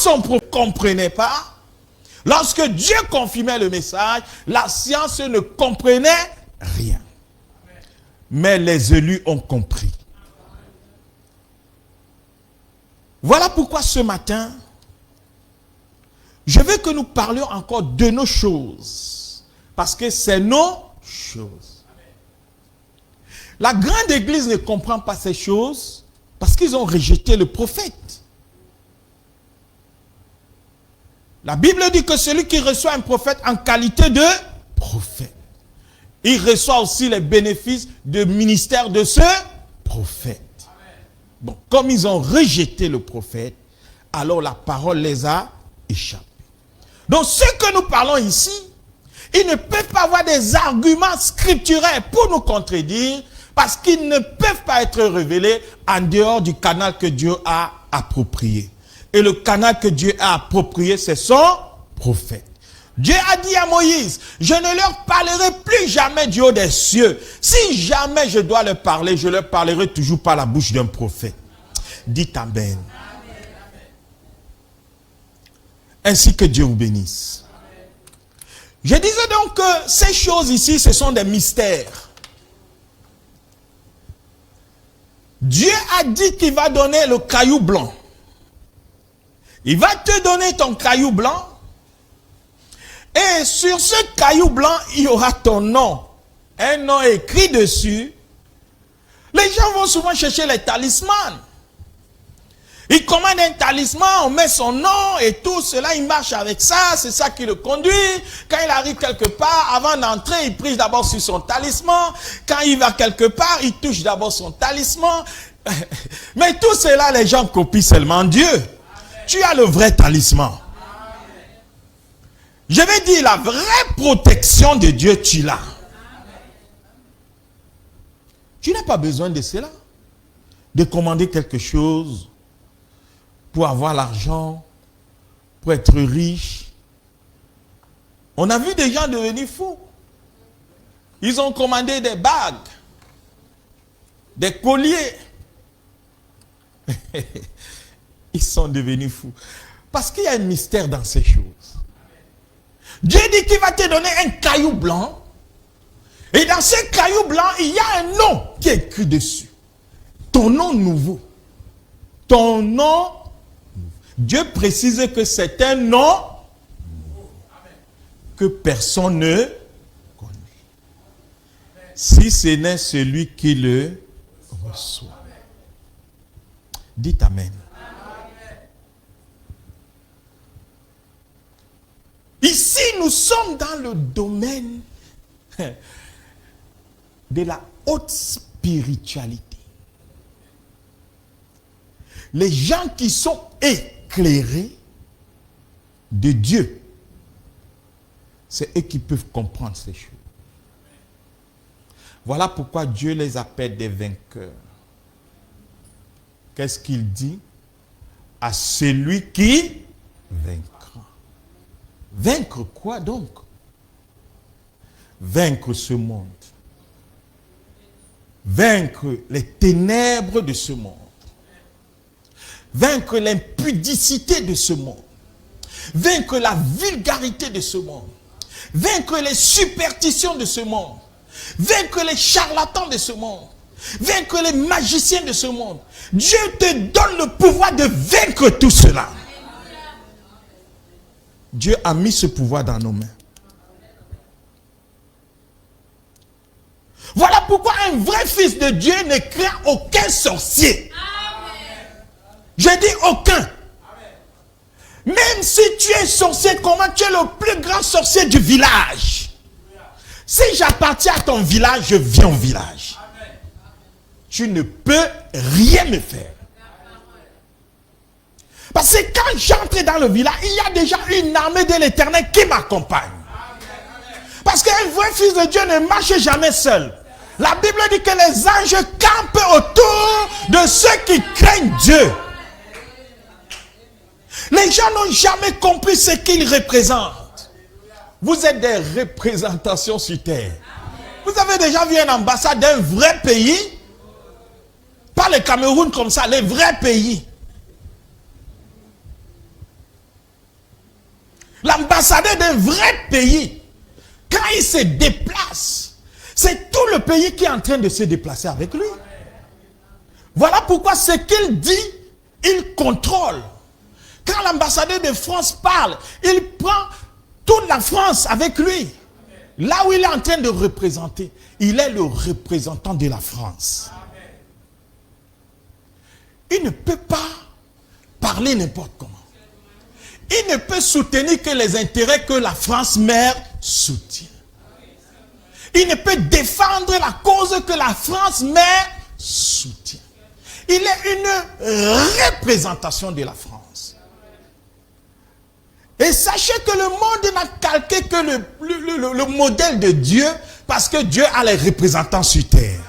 son prophète ne comprenait pas, lorsque Dieu confirmait le message, la science ne comprenait rien. Mais les élus ont compris. Voilà pourquoi ce matin, je veux que nous parlions encore de nos choses. Parce que c'est nos choses. La grande église ne comprend pas ces choses parce qu'ils ont rejeté le prophète. La Bible dit que celui qui reçoit un prophète en qualité de prophète, il reçoit aussi les bénéfices du ministère de ce prophète. Bon, comme ils ont rejeté le prophète, alors la parole les a échappés. Donc ce que nous parlons ici, ils ne peuvent pas avoir des arguments scripturaires pour nous contredire, parce qu'ils ne peuvent pas être révélés en dehors du canal que Dieu a approprié. Et le canal que Dieu a approprié, c'est son prophète. Dieu a dit à Moïse, je ne leur parlerai plus jamais du haut des cieux. Si jamais je dois leur parler, je leur parlerai toujours par la bouche d'un prophète. Dites Amen. Ainsi que Dieu vous bénisse. Je disais donc que ces choses ici, ce sont des mystères. Dieu a dit qu'il va donner le caillou blanc. Il va te donner ton caillou blanc. Et sur ce caillou blanc, il y aura ton nom. Un nom écrit dessus. Les gens vont souvent chercher les talismans. Ils commandent un talisman, on met son nom et tout cela, il marche avec ça, c'est ça qui le conduit. Quand il arrive quelque part, avant d'entrer, il prie d'abord sur son talisman. Quand il va quelque part, il touche d'abord son talisman. Mais tout cela, les gens copient seulement Dieu. Amen. Tu as le vrai talisman. Amen. Je vais dire, la vraie protection de Dieu, tu l'as. Tu n'as pas besoin de cela. De commander quelque chose pour avoir l'argent, pour être riche. On a vu des gens devenir fous. Ils ont commandé des bagues, des colliers. Ils sont devenus fous. Parce qu'il y a un mystère dans ces choses. Dieu dit qu'il va te donner un caillou blanc. Et dans ce caillou blanc, il y a un nom qui est écrit dessus. Ton nom nouveau. Ton nom. Dieu précise que c'est un nom que personne ne connaît. Si ce n'est celui qui le reçoit. Dites Amen. Ici, nous sommes dans le domaine de la haute spiritualité. Les gens qui sont éclairés de Dieu, c'est eux qui peuvent comprendre ces choses. Voilà pourquoi Dieu les appelle des vainqueurs. Qu'est-ce qu'il dit? À celui qui vaincra. Vaincre quoi donc? Vaincre ce monde. Vaincre les ténèbres de ce monde. Vaincre l'impudicité de ce monde. Vaincre la vulgarité de ce monde. Vaincre les superstitions de ce monde. Vaincre les charlatans de ce monde. Vaincre les magiciens de ce monde. Dieu te donne le pouvoir de vaincre tout cela. Dieu a mis ce pouvoir dans nos mains. Voilà pourquoi un vrai fils de Dieu ne craint aucun sorcier. Je dis aucun. Même si tu es sorcier, comment tu es le plus grand sorcier du village? Si j'appartiens à ton village, je viens au village. Tu ne peux rien me faire. Parce que quand j'entre dans le village, il y a déjà une armée de l'Éternel qui m'accompagne. Parce qu'un vrai fils de Dieu ne marche jamais seul. La Bible dit que les anges campent autour de ceux qui craignent Dieu. Les gens n'ont jamais compris ce qu'ils représentent. Vous êtes des représentations sur terre. Vous avez déjà vu une ambassade d'un vrai pays? Pas le Cameroun comme ça, les vrais pays. L'ambassadeur d'un vrai pays, quand il se déplace, c'est tout le pays qui est en train de se déplacer avec lui. Voilà pourquoi ce qu'il dit, il contrôle. Quand l'ambassadeur de France parle, il prend toute la France avec lui. Là où il est en train de représenter, il est le représentant de la France. Il ne peut pas parler n'importe comment. Il ne peut soutenir que les intérêts que la France mère soutient. Il ne peut défendre la cause que la France mère soutient. Il est une représentation de la France. Et sachez que le monde n'a calqué que le modèle de Dieu, parce que Dieu a les représentants sur terre.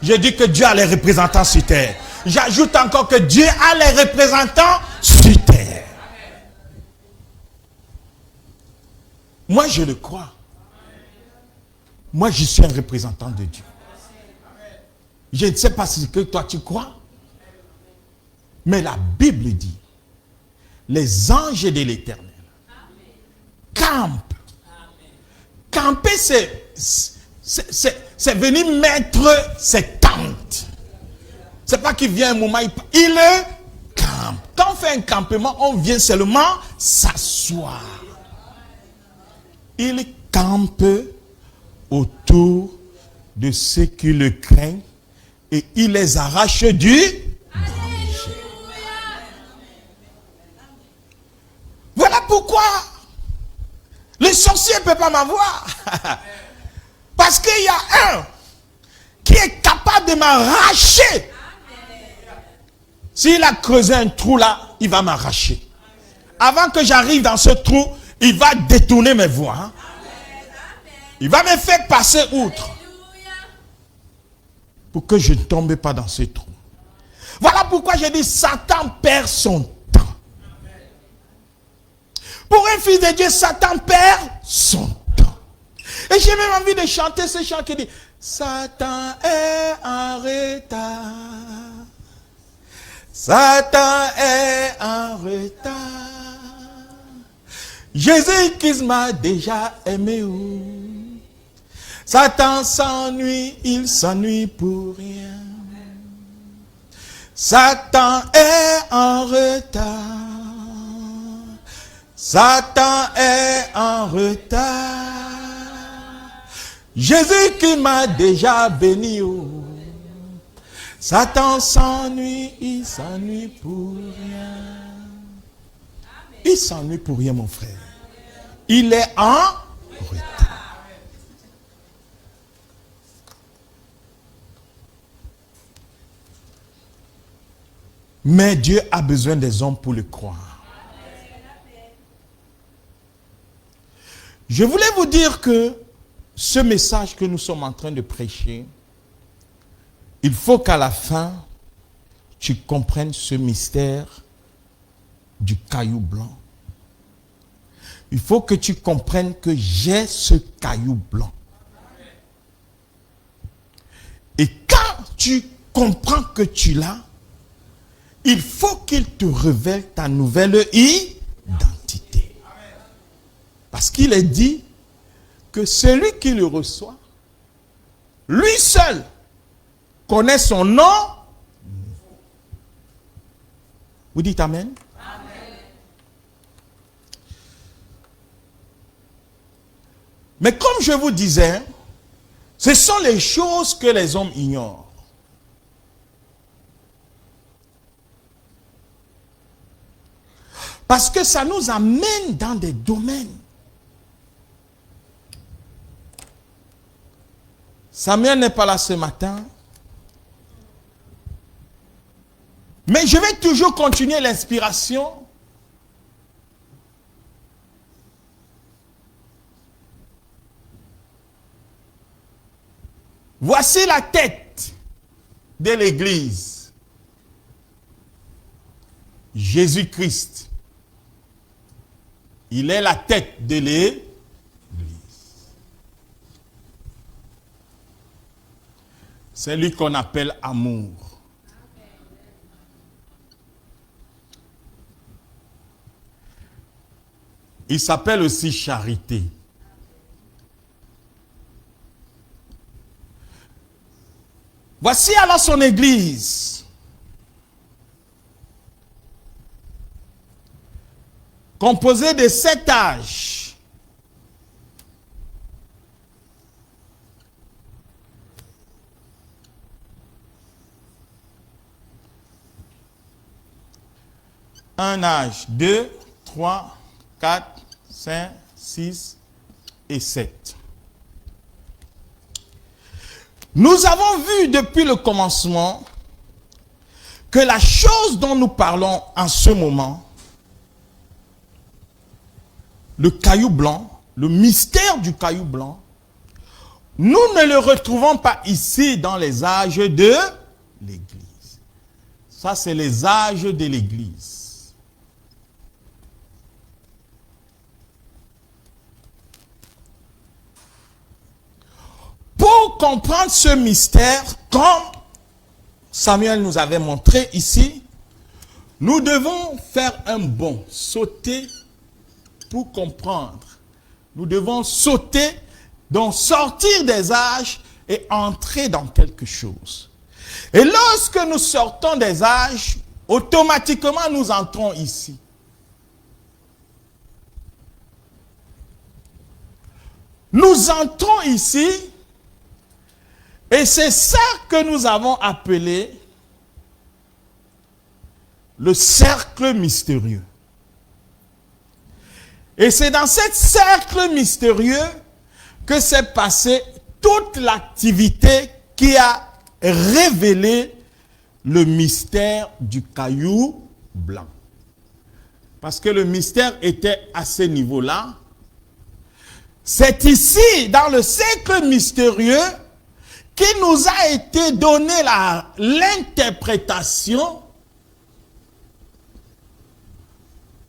Je dis que Dieu a les représentants sur terre. J'ajoute encore que Dieu a les représentants sur terre. Moi, je le crois. Moi, je suis un représentant de Dieu. Je ne sais pas si que toi tu crois. Mais la Bible dit, les anges de l'Éternel campent. Camper, c'est venir mettre ses tentes. C'est pas qu'il vient un moment, il campe. Quand on fait un campement, on vient seulement s'asseoir. Il campe autour de ceux qui le craignent et il les arrache du danger. Voilà pourquoi le sorcier ne peut pas m'avoir. Parce qu'il y a un qui est capable de m'arracher. S'il a creusé un trou là, il va m'arracher. Avant que j'arrive dans ce trou, il va détourner mes voies. Il va me faire passer outre. Pour que je ne tombe pas dans ce trou. Voilà pourquoi je dis Satan perd son temps. Pour un fils de Dieu, Satan perd son temps. Et j'ai même envie de chanter ce chant qui dit Satan est en retard. Satan est en retard. Jésus-Christ m'a déjà aimé. Satan s'ennuie, il s'ennuie pour rien. Satan est en retard. Satan est en retard. Jésus qui m'a déjà béni. Satan s'ennuie, il s'ennuie pour rien. Il s'ennuie pour rien, mon frère. Il est en retard. Mais Dieu a besoin des hommes pour le croire. Je voulais vous dire que ce message que nous sommes en train de prêcher, il faut qu'à la fin, tu comprennes ce mystère du caillou blanc. Il faut que tu comprennes que j'ai ce caillou blanc. Et quand tu comprends que tu l'as, il faut qu'il te révèle ta nouvelle identité. Parce qu'il est dit que celui qui le reçoit, lui seul, connaît son nom. Vous dites Amen? Amen. Mais comme je vous disais, ce sont les choses que les hommes ignorent. Parce que ça nous amène dans des domaines. Samuel n'est pas là ce matin. Mais je vais toujours continuer l'inspiration. Voici la tête de l'Église. Jésus-Christ. Il est la tête de l'Église. C'est lui qu'on appelle amour. Il s'appelle aussi charité. Voici alors son église, composée de 7 âges. Un âge, 2, 3, 4, 5, 6 et 7. Nous avons vu depuis le commencement que la chose dont nous parlons en ce moment, le caillou blanc, le mystère du caillou blanc, nous ne le retrouvons pas ici dans les âges de l'Église. Ça, c'est les âges de l'Église. Pour comprendre ce mystère, comme Samuel nous avait montré ici, nous devons faire un bond, sauter pour comprendre. Nous devons sauter, donc sortir des âges et entrer dans quelque chose. Et lorsque nous sortons des âges, automatiquement nous entrons ici. Nous entrons ici. Et c'est ça que nous avons appelé le cercle mystérieux. Et c'est dans ce cercle mystérieux que s'est passée toute l'activité qui a révélé le mystère du caillou blanc. Parce que le mystère était à ce niveau-là. C'est ici, dans le cercle mystérieux, qui nous a été donné l'interprétation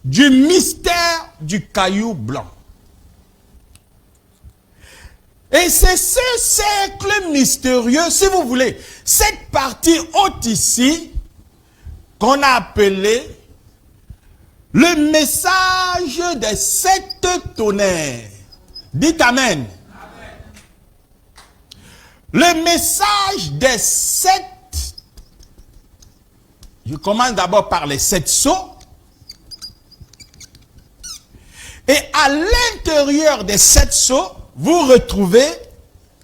du mystère du caillou blanc. Et c'est ce cercle mystérieux, si vous voulez, cette partie haute ici, qu'on a appelé le message des 7 tonnerres. Dites Amen. Le message des 7, je commence d'abord par les 7 sceaux, et à l'intérieur des 7 sceaux, vous retrouvez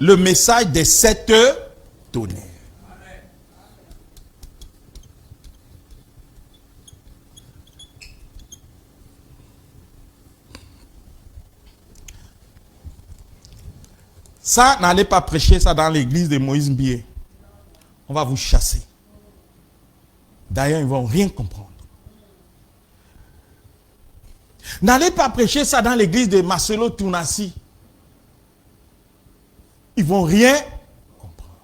le message des 7 tonnerres. Ça, n'allez pas prêcher ça dans l'église de Moïse Mbié. On va vous chasser. D'ailleurs, ils ne vont rien comprendre. N'allez pas prêcher ça dans l'église de Marcelo Tounassi. Ils ne vont rien comprendre.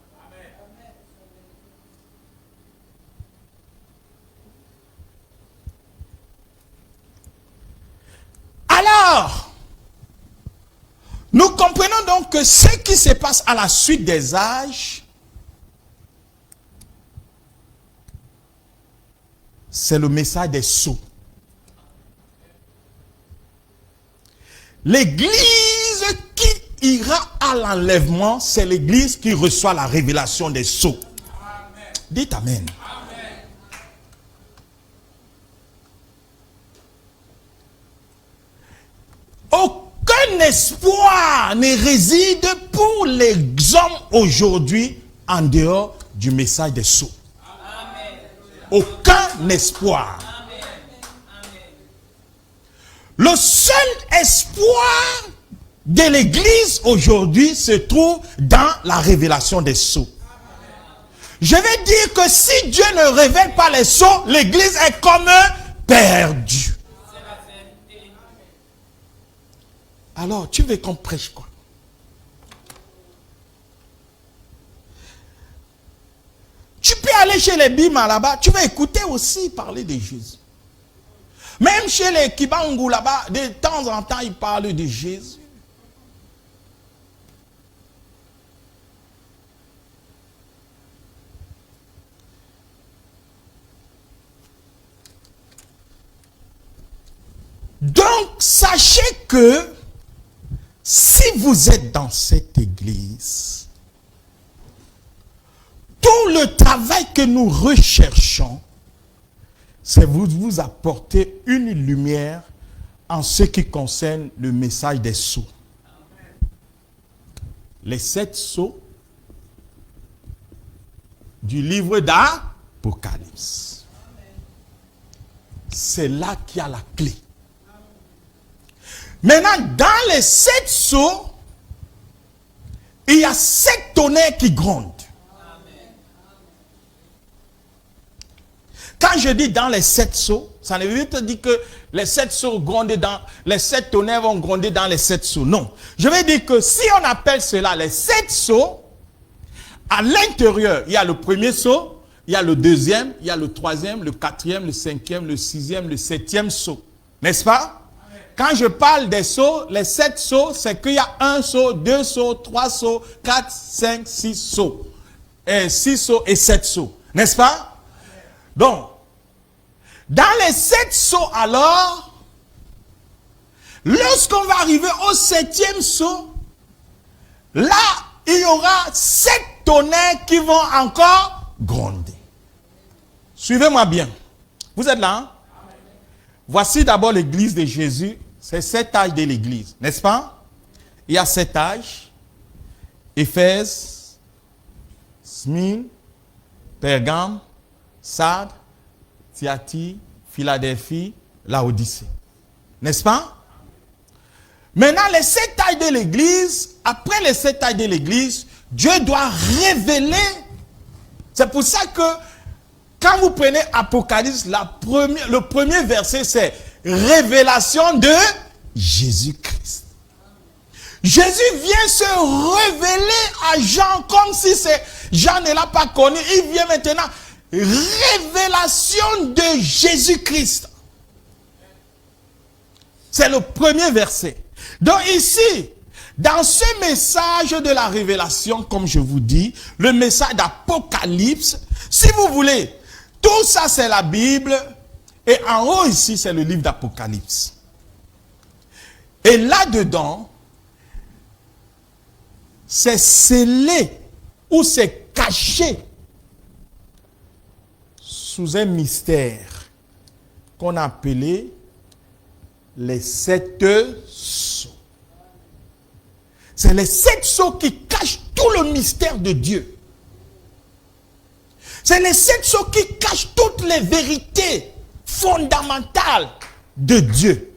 Alors, nous comprenons donc que ce qui se passe à la suite des âges, c'est le message des sceaux. L'église qui ira à l'enlèvement, c'est l'église qui reçoit la révélation des sceaux. Amen. Dites Amen. Amen. Aucun espoir ne réside pour les hommes aujourd'hui en dehors du message des sceaux. Amen. Aucun espoir. Amen. Le seul espoir de l'église aujourd'hui se trouve dans la révélation des sceaux. Je vais dire que si Dieu ne révèle pas les sceaux, l'église est comme perdue. Alors, tu veux qu'on prêche quoi? Tu peux aller chez les Bima là-bas, tu vas écouter aussi parler de Jésus. Même chez les Kibangu là-bas, de temps en temps, ils parlent de Jésus. Donc, sachez que si vous êtes dans cette église, tout le travail que nous recherchons, c'est vous apporter une lumière en ce qui concerne le message des sceaux. Les 7 sceaux du livre d'Apocalypse. C'est là qu'il y a la clé. Maintenant, dans les 7 sceaux, il y a 7 tonnerres qui grondent. Quand je dis dans les 7 sceaux, ça ne veut pas dire que les 7 sceaux grondent dans, les 7 tonnerres vont gronder dans les 7 sceaux. Non. Je veux dire que si on appelle cela les 7 sceaux, à l'intérieur, il y a le premier sceau, il y a le deuxième, il y a le troisième, le quatrième, le cinquième, le sixième, le septième sceau. N'est-ce pas? Quand je parle des sceaux, les 7 sceaux, c'est qu'il y a 1 sceau, 2 sceaux, 3 sceaux, 4, 5, 6 sceaux. 6 sceaux et 7 sceaux. N'est-ce pas? Donc, dans les 7 sceaux alors, lorsqu'on va arriver au 7e sceau, là, il y aura 7 tonnerres qui vont encore gronder. Suivez-moi bien. Vous êtes là, hein? Voici d'abord l'église de Jésus. C'est 7 âges de l'église, n'est-ce pas? Il y a 7 âges. Éphèse, Smyrne, Pergame, Sardes, Thyatire, Philadelphie, Laodicée. N'est-ce pas? Maintenant, les 7 âges de l'église, après les 7 âges de l'église, Dieu doit révéler. C'est pour ça que quand vous prenez Apocalypse, le premier verset, c'est révélation de Jésus-Christ. Jésus vient se révéler à Jean comme si Jean ne l'a pas connu. Il vient maintenant, révélation de Jésus-Christ. C'est le premier verset. Donc ici, dans ce message de la révélation, comme je vous dis, le message d'Apocalypse, si vous voulez, tout ça c'est la Bible, et en haut ici c'est le livre d'Apocalypse. Et là-dedans, c'est scellé ou c'est caché sous un mystère qu'on a appelé les 7 sceaux. C'est les 7 sceaux qui cachent tout le mystère de Dieu. C'est les 7 sceaux qui cachent toutes les vérités fondamentales de Dieu.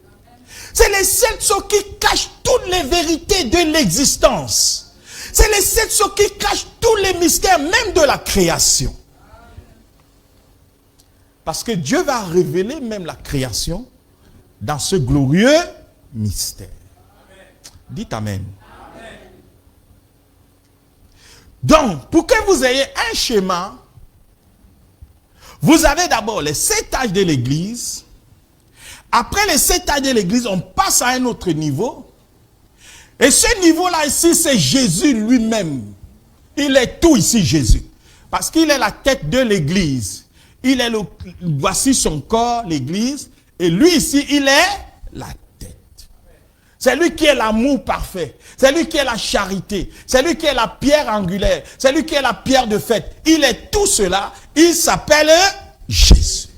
C'est les 7 sceaux qui cachent toutes les vérités de l'existence. C'est les 7 sceaux qui cachent tous les mystères, même de la création. Parce que Dieu va révéler même la création dans ce glorieux mystère. Dites Amen. Donc, pour que vous ayez un schéma, vous avez d'abord les 7 âges de l'église. Après les 7 âges de l'église, on passe à un autre niveau. Et ce niveau-là ici, c'est Jésus lui-même. Il est tout ici, Jésus. Parce qu'il est la tête de l'église. Il est voici son corps, l'église. Et lui ici, il est la tête. C'est lui qui est l'amour parfait. C'est lui qui est la charité. C'est lui qui est la pierre angulaire. C'est lui qui est la pierre de fête. Il est tout cela. Il s'appelle Jésus.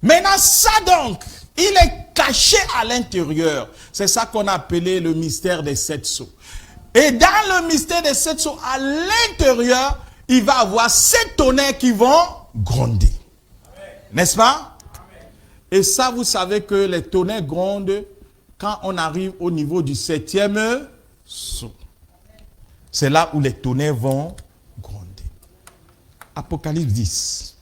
Maintenant, ça donc, il est caché à l'intérieur. C'est ça qu'on a appelé le mystère des 7 sceaux. Et dans le mystère des 7 sceaux, à l'intérieur, il va y avoir 7 tonnerres qui vont gronder. N'est-ce pas? Et ça, vous savez que les tonnerres grondent quand on arrive au niveau du 7e sceau. C'est là où les tonnerres vont gronder. Apocalypse 10.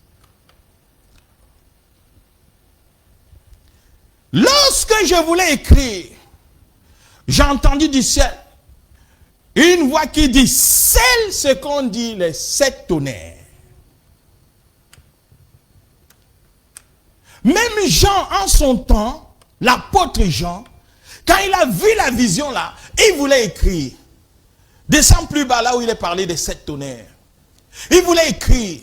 Lorsque je voulais écrire, j'ai entendu du ciel une voix qui dit, scelle ce qu'on dit les 7 tonnerres. Même Jean, en son temps, l'apôtre Jean, quand il a vu la vision là, il voulait écrire. Descends plus bas là où il est parlé des 7 tonnerres. Il voulait écrire.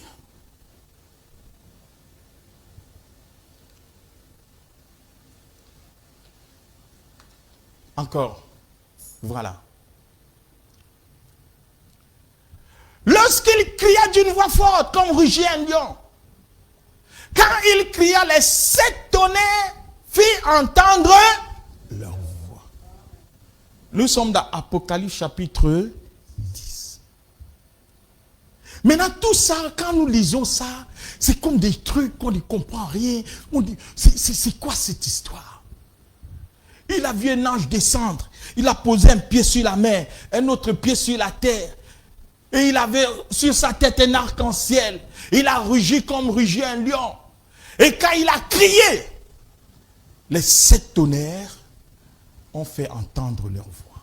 Encore. Voilà. Lorsqu'il cria d'une voix forte, comme rugit un lion, quand il cria, les 7 tonnerres firent entendre leur voix. Nous sommes dans Apocalypse chapitre 10. Maintenant, tout ça, quand nous lisons ça, c'est comme des trucs qu'on ne comprend rien. On dit, c'est quoi cette histoire? Il a vu un ange descendre. Il a posé un pied sur la mer, un autre pied sur la terre. Et il avait sur sa tête un arc-en-ciel. Il a rugi comme rugit un lion. Et quand il a crié, les 7 tonnerres ont fait entendre leur voix.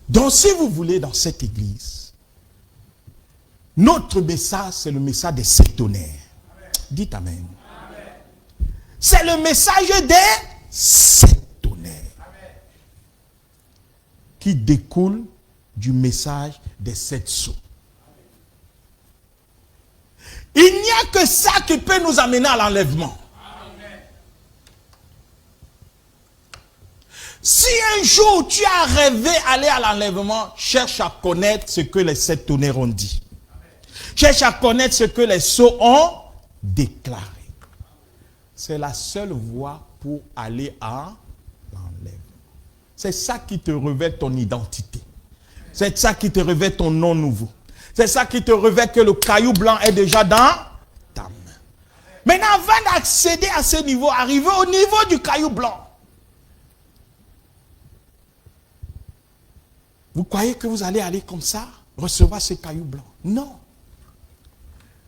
Donc si vous voulez, dans cette église, notre message, c'est le message des 7 tonnerres. Amen. Dites Amen. Amen. C'est le message des 7 tonnerres. Amen. Qui découle du message des 7 sceaux. Il n'y a que ça qui peut nous amener à l'enlèvement. Si un jour tu as rêvé aller à l'enlèvement, cherche à connaître ce que les 7 tonnerres ont dit. Cherche à connaître ce que les sceaux ont déclaré. C'est la seule voie pour aller à l'enlèvement. C'est ça qui te révèle ton identité. C'est ça qui te révèle ton nom nouveau. C'est ça qui te révèle que le caillou blanc est déjà dans ta main. Maintenant, avant d'accéder à ce niveau, arriver au niveau du caillou blanc, vous croyez que vous allez aller comme ça, recevoir ce caillou blanc? Non.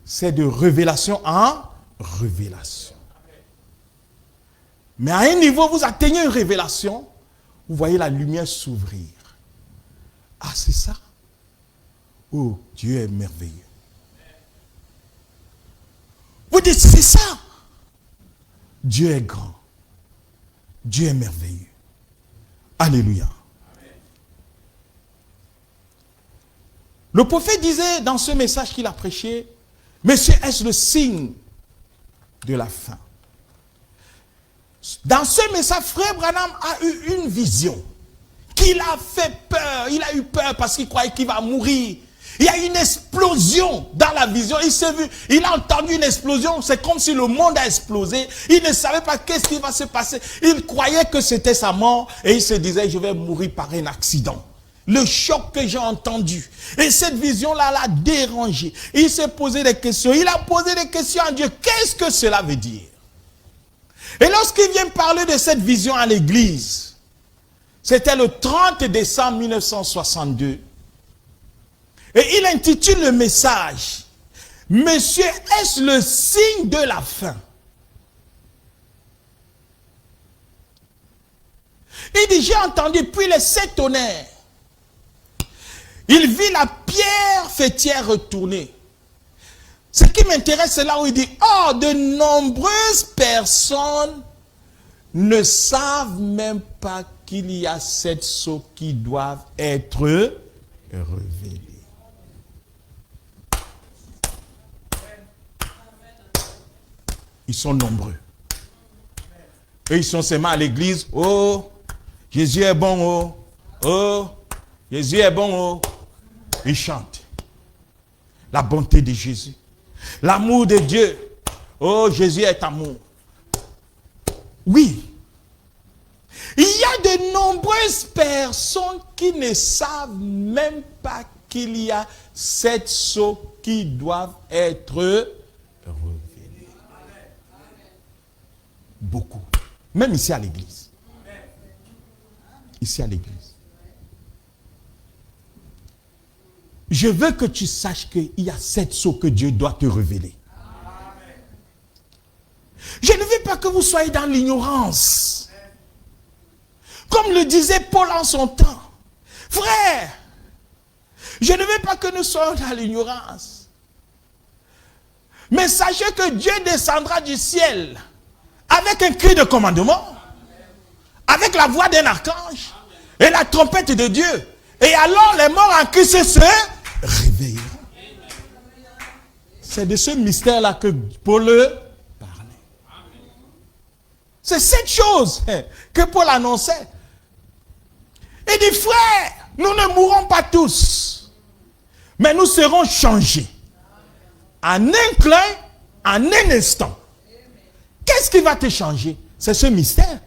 C'est de révélation en révélation. Mais à un niveau, vous atteignez une révélation, vous voyez la lumière s'ouvrir. Ah, c'est ça? Oh, Dieu est merveilleux. Vous dites, c'est ça? Dieu est grand. Dieu est merveilleux. Alléluia. Le prophète disait dans ce message qu'il a prêché, Monsieur, est-ce le signe de la fin? Dans ce message, frère Branham a eu une vision qui l'a fait peur. Il a eu peur parce qu'il croyait qu'il va mourir. Il y a une explosion dans la vision. Il s'est vu, il a entendu une explosion. C'est comme si le monde a explosé. Il ne savait pas qu'est-ce qui va se passer. Il croyait que c'était sa mort et il se disait, je vais mourir par un accident. Le choc que j'ai entendu. Et cette vision-là l'a dérangé. Il s'est posé des questions. Il a posé des questions à Dieu. Qu'est-ce que cela veut dire? Et lorsqu'il vient parler de cette vision à l'église, c'était le 30 décembre 1962. Et il intitule le message, Monsieur, est-ce le signe de la fin? Il dit, j'ai entendu, puis les 7 tonnerres. Il vit la pierre fêtière retourner. Ce qui m'intéresse, c'est là où il dit, oh, de nombreuses personnes ne savent même pas qu'il y a 7 sceaux qui doivent être révélés. Ils sont nombreux. Et ils sont seulement à l'église. Oh, Jésus est bon, oh. Oh, Jésus est bon, oh. Ils chantent. La bonté de Jésus. L'amour de Dieu. Oh, Jésus est amour. Oui. Il y a de nombreuses personnes qui ne savent même pas qu'il y a 7 sceaux qui doivent être révélés. Beaucoup. Même ici à l'église. Ici à l'église. Je veux que tu saches qu'il y a 7 sceaux que Dieu doit te révéler. Je ne veux pas que vous soyez dans l'ignorance. Comme le disait Paul en son temps. Frère, je ne veux pas que nous soyons dans l'ignorance. Mais sachez que Dieu descendra du ciel avec un cri de commandement, avec la voix d'un archange et la trompette de Dieu. Et alors les morts en Christ se réveilleront. C'est de ce mystère-là que Paul parlait. C'est cette chose que Paul annonçait. Il dit, frère, nous ne mourrons pas tous, mais nous serons changés. En un clin, en un instant. Qu'est-ce qui va te changer? C'est ce mystère.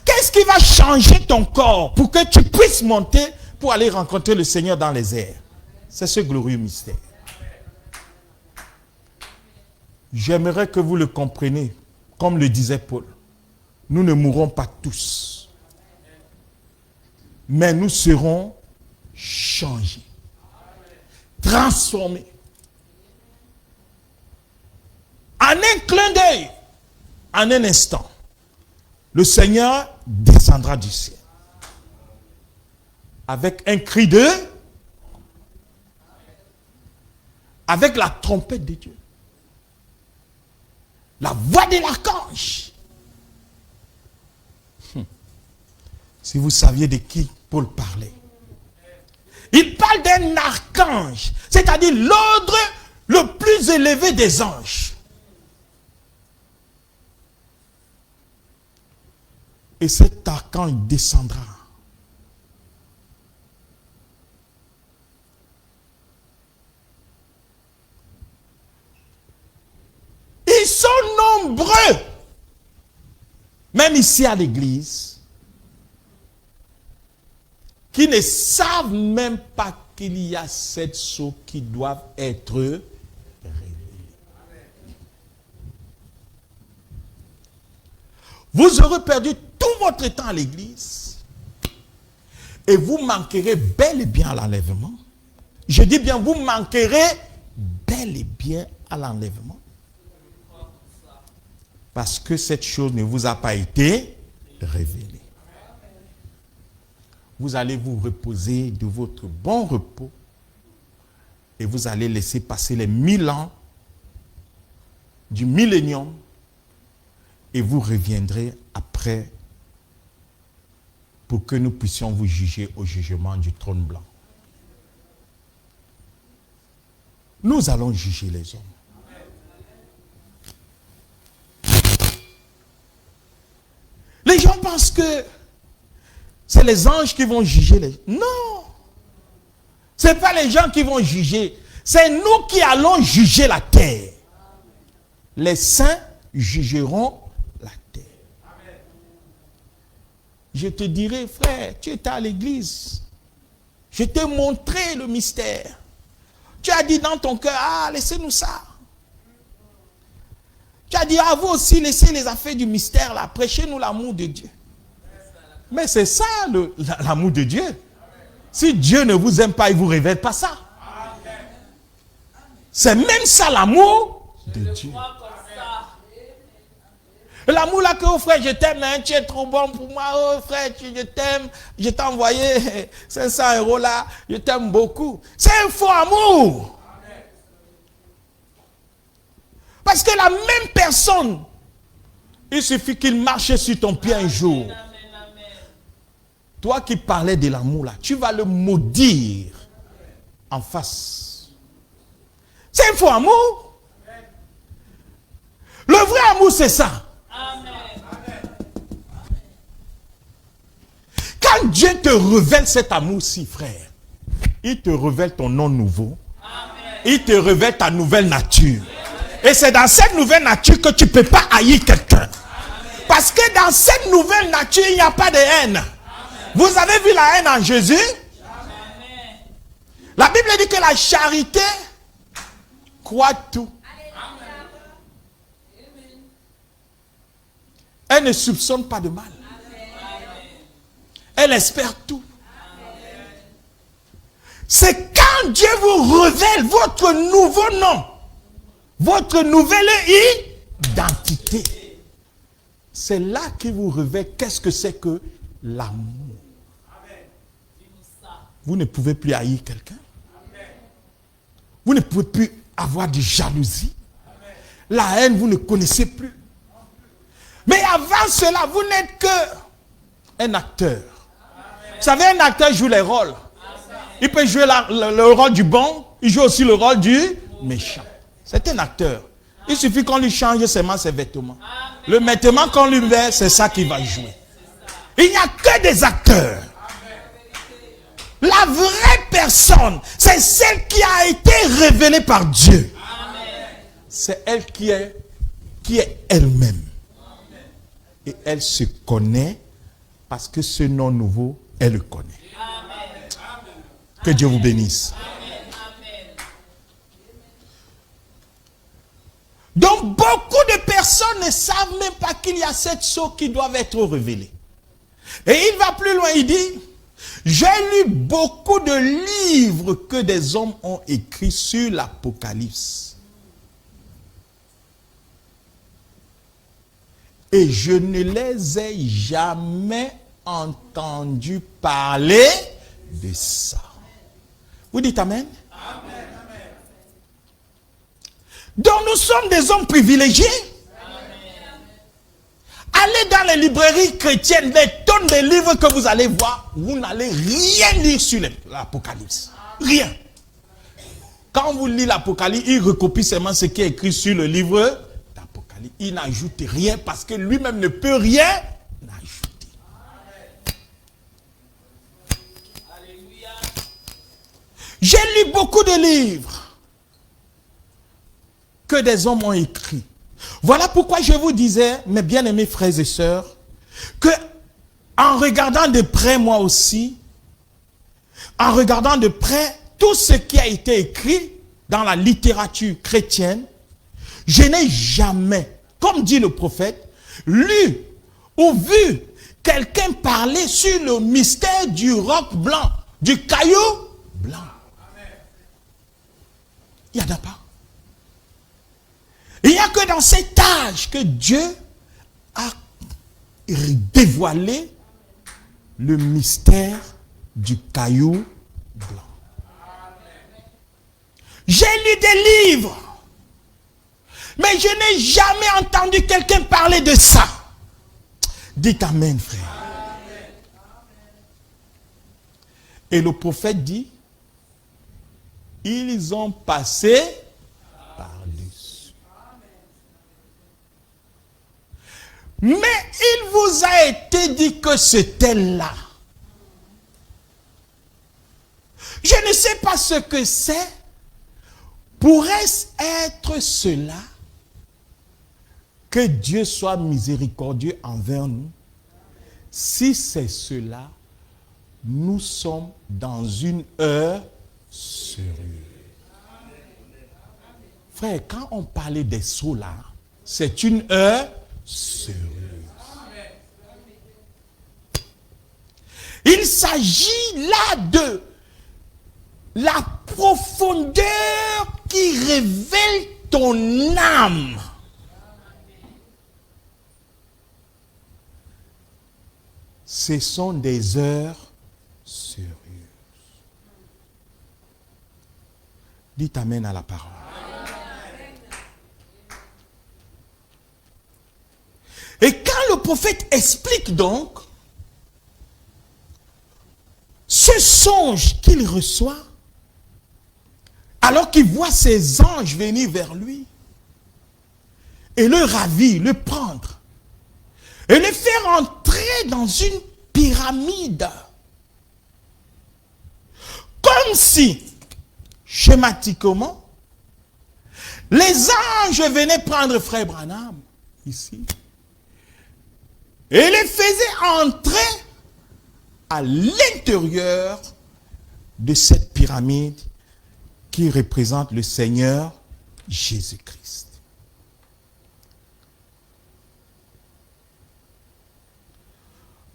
Qu'est-ce qui va changer ton corps pour que tu puisses monter pour aller rencontrer le Seigneur dans les airs? C'est ce glorieux mystère. J'aimerais que vous le compreniez, comme le disait Paul. Nous ne mourrons pas tous, mais nous serons changés, transformés. En un clin d'œil, en un instant, le Seigneur descendra du ciel avec un cri de, avec la trompette de Dieu, la voix de l'archange. Si vous saviez de qui Paul parlait. Il parle d'un archange, c'est-à-dire l'ordre le plus élevé des anges. Et cet archange descendra. Ils sont nombreux, même ici à l'église, qui ne savent même pas qu'il y a 7 sceaux qui doivent être révélés. Vous aurez perdu tout votre temps à l'église et vous manquerez bel et bien à l'enlèvement. Je dis bien, vous manquerez bel et bien à l'enlèvement. Parce que cette chose ne vous a pas été révélée. Vous allez vous reposer de votre bon repos et vous allez laisser passer les 1000 ans du millénium et vous reviendrez après pour que nous puissions vous juger au jugement du trône blanc. Nous allons juger les hommes. Les gens pensent que c'est les anges qui vont juger les gens. Non. Ce n'est pas les gens qui vont juger. C'est nous qui allons juger la terre. Les saints jugeront la terre. Je te dirai, frère, tu étais à l'église. Je t'ai montré le mystère. Tu as dit dans ton cœur, ah, laissez-nous ça. Tu as dit, ah, vous aussi, laissez les affaires du mystère là. Prêchez-nous l'amour de Dieu. Mais c'est ça l'amour de Dieu. Si Dieu ne vous aime pas, il ne vous révèle pas ça. C'est même ça l'amour de Dieu. L'amour là que, oh frère, je t'aime, hein, tu es trop bon pour moi, oh frère, je t'aime, je t'ai envoyé 500 € là, je t'aime beaucoup. C'est un faux amour. Parce que la même personne, il suffit qu'il marche sur ton pied un jour. Toi qui parlais de l'amour là, tu vas le maudire en face. C'est un faux amour. Le vrai amour, c'est ça. Quand Dieu te révèle cet amour-ci, frère, il te révèle ton nom nouveau. Il te révèle ta nouvelle nature. Et c'est dans cette nouvelle nature que tu ne peux pas haïr quelqu'un. Parce que dans cette nouvelle nature, il n'y a pas de haine. Vous avez vu la haine en Jésus? La Bible dit que la charité croit tout. Elle ne soupçonne pas de mal. Elle espère tout. C'est quand Dieu vous révèle votre nouveau nom, votre nouvelle identité. C'est là qu'il vous révèle qu'est-ce que c'est que l'amour. Vous ne pouvez plus haïr quelqu'un. Vous ne pouvez plus avoir de jalousie. La haine, vous ne connaissez plus. Mais avant cela, vous n'êtes que un acteur. Vous savez, un acteur joue les rôles. Il peut jouer le rôle du bon, il joue aussi le rôle du méchant. C'est un acteur. Il suffit qu'on lui change seulement ses vêtements. Le vêtement qu'on lui met, c'est ça qui va jouer. Il n'y a que des acteurs. La vraie personne, c'est celle qui a été révélée par Dieu. C'est elle qui est elle-même. Et elle se connaît parce que ce nom nouveau, elle le connaît. Que Dieu vous bénisse. Donc beaucoup de personnes ne savent même pas qu'il y a 7 sceaux qui doivent être révélés. Et il va plus loin, il dit, j'ai lu beaucoup de livres que des hommes ont écrits sur l'Apocalypse. Et je ne les ai jamais entendus parler de ça. Vous dites Amen? Amen. Donc nous sommes des hommes privilégiés. Allez dans les librairies chrétiennes, les tonnes de livres que vous allez voir, vous n'allez rien lire sur l'Apocalypse. Rien. Quand vous lisez l'Apocalypse, il recopie seulement ce qui est écrit sur le livre d'Apocalypse. Il n'ajoute rien parce que lui-même ne peut rien ajouter. J'ai lu beaucoup de livres que des hommes ont écrits. Voilà pourquoi je vous disais, mes bien-aimés frères et sœurs, que en regardant de près moi aussi, en regardant de près tout ce qui a été écrit dans la littérature chrétienne, je n'ai jamais, comme dit le prophète, lu ou vu quelqu'un parler sur le mystère du roc blanc, du caillou blanc. Il n'y en a pas. Il n'y a que dans cet âge que Dieu a dévoilé le mystère du caillou blanc. J'ai lu des livres, mais je n'ai jamais entendu quelqu'un parler de ça. Dites Amen, frère. Et le prophète dit, ils ont passé par-dessus. Mais il vous a été dit que c'était là. Je ne sais pas ce que c'est. Pourrait-ce être cela? Que Dieu soit miséricordieux envers nous. Si c'est cela, nous sommes dans une heure sérieuse. Frère, quand on parlait des sceaux là, c'est une heure sérieuse. Il s'agit là de la profondeur qui révèle ton âme. Ce sont des heures sérieuses. Dites Amen à la parole. Et quand le prophète explique donc ce songe qu'il reçoit, alors qu'il voit ses anges venir vers lui et le ravir, le prendre et le faire entrer dans une pyramide, comme si, schématiquement, les anges venaient prendre frère Branham ici et les faisaient entrer à l'intérieur de cette pyramide qui représente le Seigneur Jésus-Christ.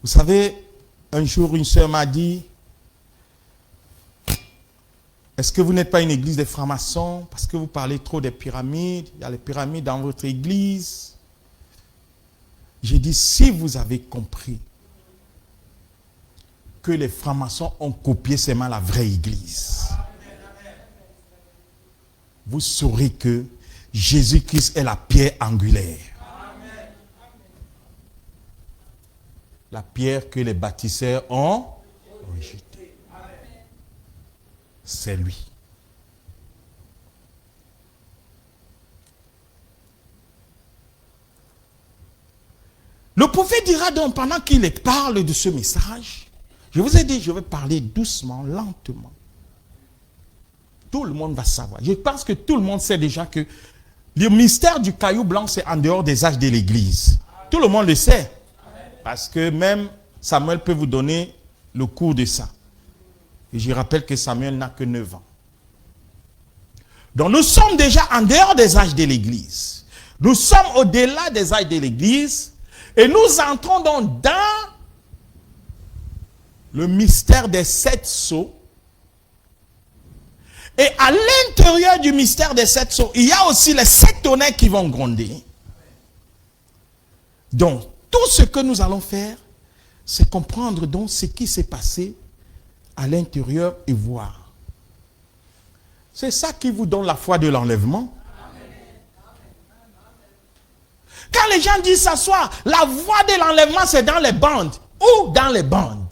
Vous savez, un jour, une sœur m'a dit, est-ce que vous n'êtes pas une église des francs-maçons parce que vous parlez trop des pyramides? Il y a les pyramides dans votre église. J'ai dit, si vous avez compris que les francs-maçons ont copié seulement la vraie église, vous saurez que Jésus-Christ est la pierre angulaire. La pierre que les bâtisseurs ont rejetée. C'est lui. Le prophète dira donc, pendant qu'il parle de ce message, je vous ai dit, je vais parler doucement, lentement. Tout le monde va savoir. Je pense que tout le monde sait déjà que le mystère du caillou blanc, c'est en dehors des âges de l'Église. Tout le monde le sait. Parce que même Samuel peut vous donner le cours de ça. Et je rappelle que Samuel n'a que 9 ans. Donc nous sommes déjà en dehors des âges de l'Église. Nous sommes au-delà des âges de l'Église. Et nous entrons donc dans le mystère des 7 sceaux. Et à l'intérieur du mystère des 7 sceaux, il y a aussi les 7 tonnerres qui vont gronder. Donc, tout ce que nous allons faire, c'est comprendre donc ce qui s'est passé à l'intérieur et voir. C'est ça qui vous donne la foi de l'enlèvement. Quand les gens disent s'asseoir, la voie de l'enlèvement, c'est dans les bandes. Ou dans les bandes.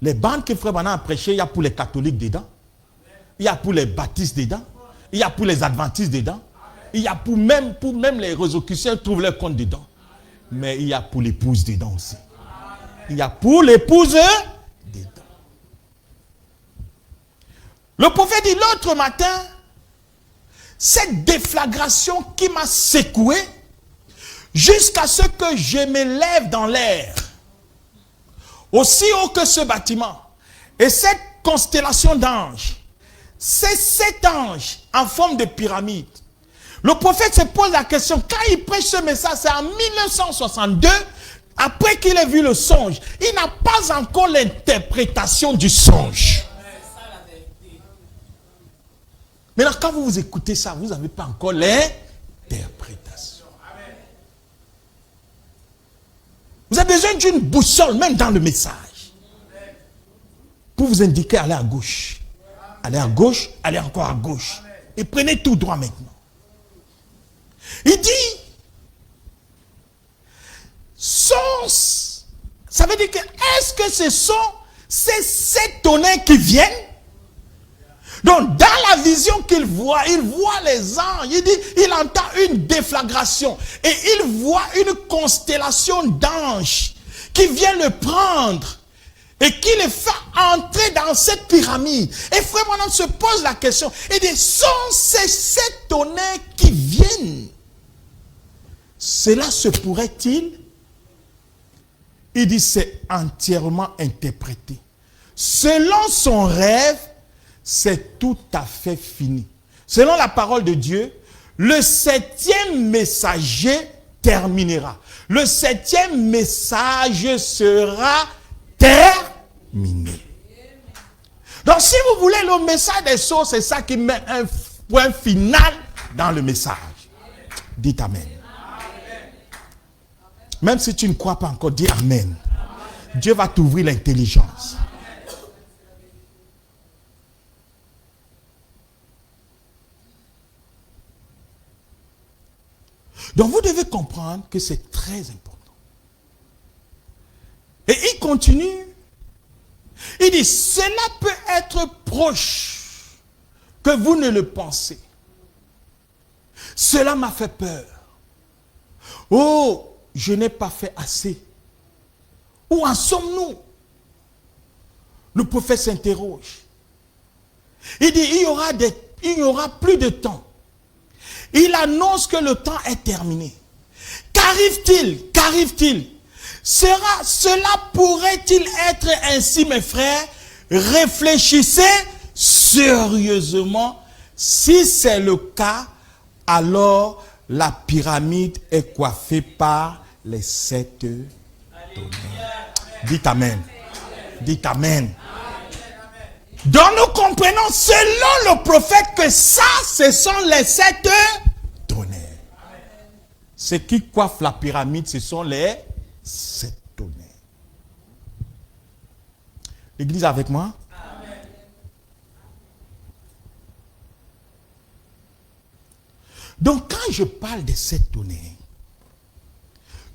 Les bandes que Frère Branham a prêché, il y a pour les catholiques dedans. Il y a pour les baptistes dedans. Il y a pour les adventistes dedans. Il y a pour même les résurrectionnels trouvent leur compte dedans. Mais il y a pour l'épouse dedans aussi. Il y a pour l'épouse dedans. Le prophète dit l'autre matin, cette déflagration qui m'a secoué jusqu'à ce que je me lève dans l'air, aussi haut que ce bâtiment, et cette constellation d'anges, ces 7 anges en forme de pyramide. Le prophète se pose la question, quand il prêche ce message, c'est en 1962, après qu'il ait vu le songe, il n'a pas encore l'interprétation du songe. Maintenant, quand vous écoutez ça, vous n'avez pas encore l'interprétation. Vous avez besoin d'une boussole, même dans le message, pour vous indiquer, allez à gauche. Allez à gauche, allez encore à gauche. Et prenez tout droit maintenant. Il dit, ça veut dire que, est-ce que ce sont ces 7 tonnerres qui viennent? Donc, dans la vision qu'il voit, il voit les anges. Il dit, il entend une déflagration. Et il voit une constellation d'anges qui vient le prendre et qui le fait entrer dans cette pyramide. Et Frère Branham se pose la question. Il dit, sont ces 7 tonnerres qui viennent? Cela se pourrait-il? Il dit, c'est entièrement interprété. Selon son rêve, c'est tout à fait fini. Selon la parole de Dieu, le 7e messager terminera. Le 7e message sera terminé. Donc si vous voulez, le message des sceaux, c'est ça qui met un point final dans le message. Dites Amen. Même si tu ne crois pas encore, dis Amen. Dieu va t'ouvrir l'intelligence. Donc vous devez comprendre que c'est très important. Et il continue. Il dit, cela peut être proche que vous ne le pensez. Cela m'a fait peur. Oh, je n'ai pas fait assez. Où en sommes-nous? Le prophète s'interroge. Il dit, il n'y aura plus de temps. Il annonce que le temps est terminé. Qu'arrive-t-il? Qu'arrive-t-il? Cela pourrait-il être ainsi, mes frères? Réfléchissez sérieusement. Si c'est le cas, alors la pyramide est coiffée par les 7 tonnerres. Dites Amen. Dites Amen. Donc nous comprenons selon le prophète que ça, ce sont les 7 tonnerres. Ce qui coiffe la pyramide, ce sont les 7 tonnerres. L'église avec moi? Amen. Donc quand je parle des 7 tonnerres,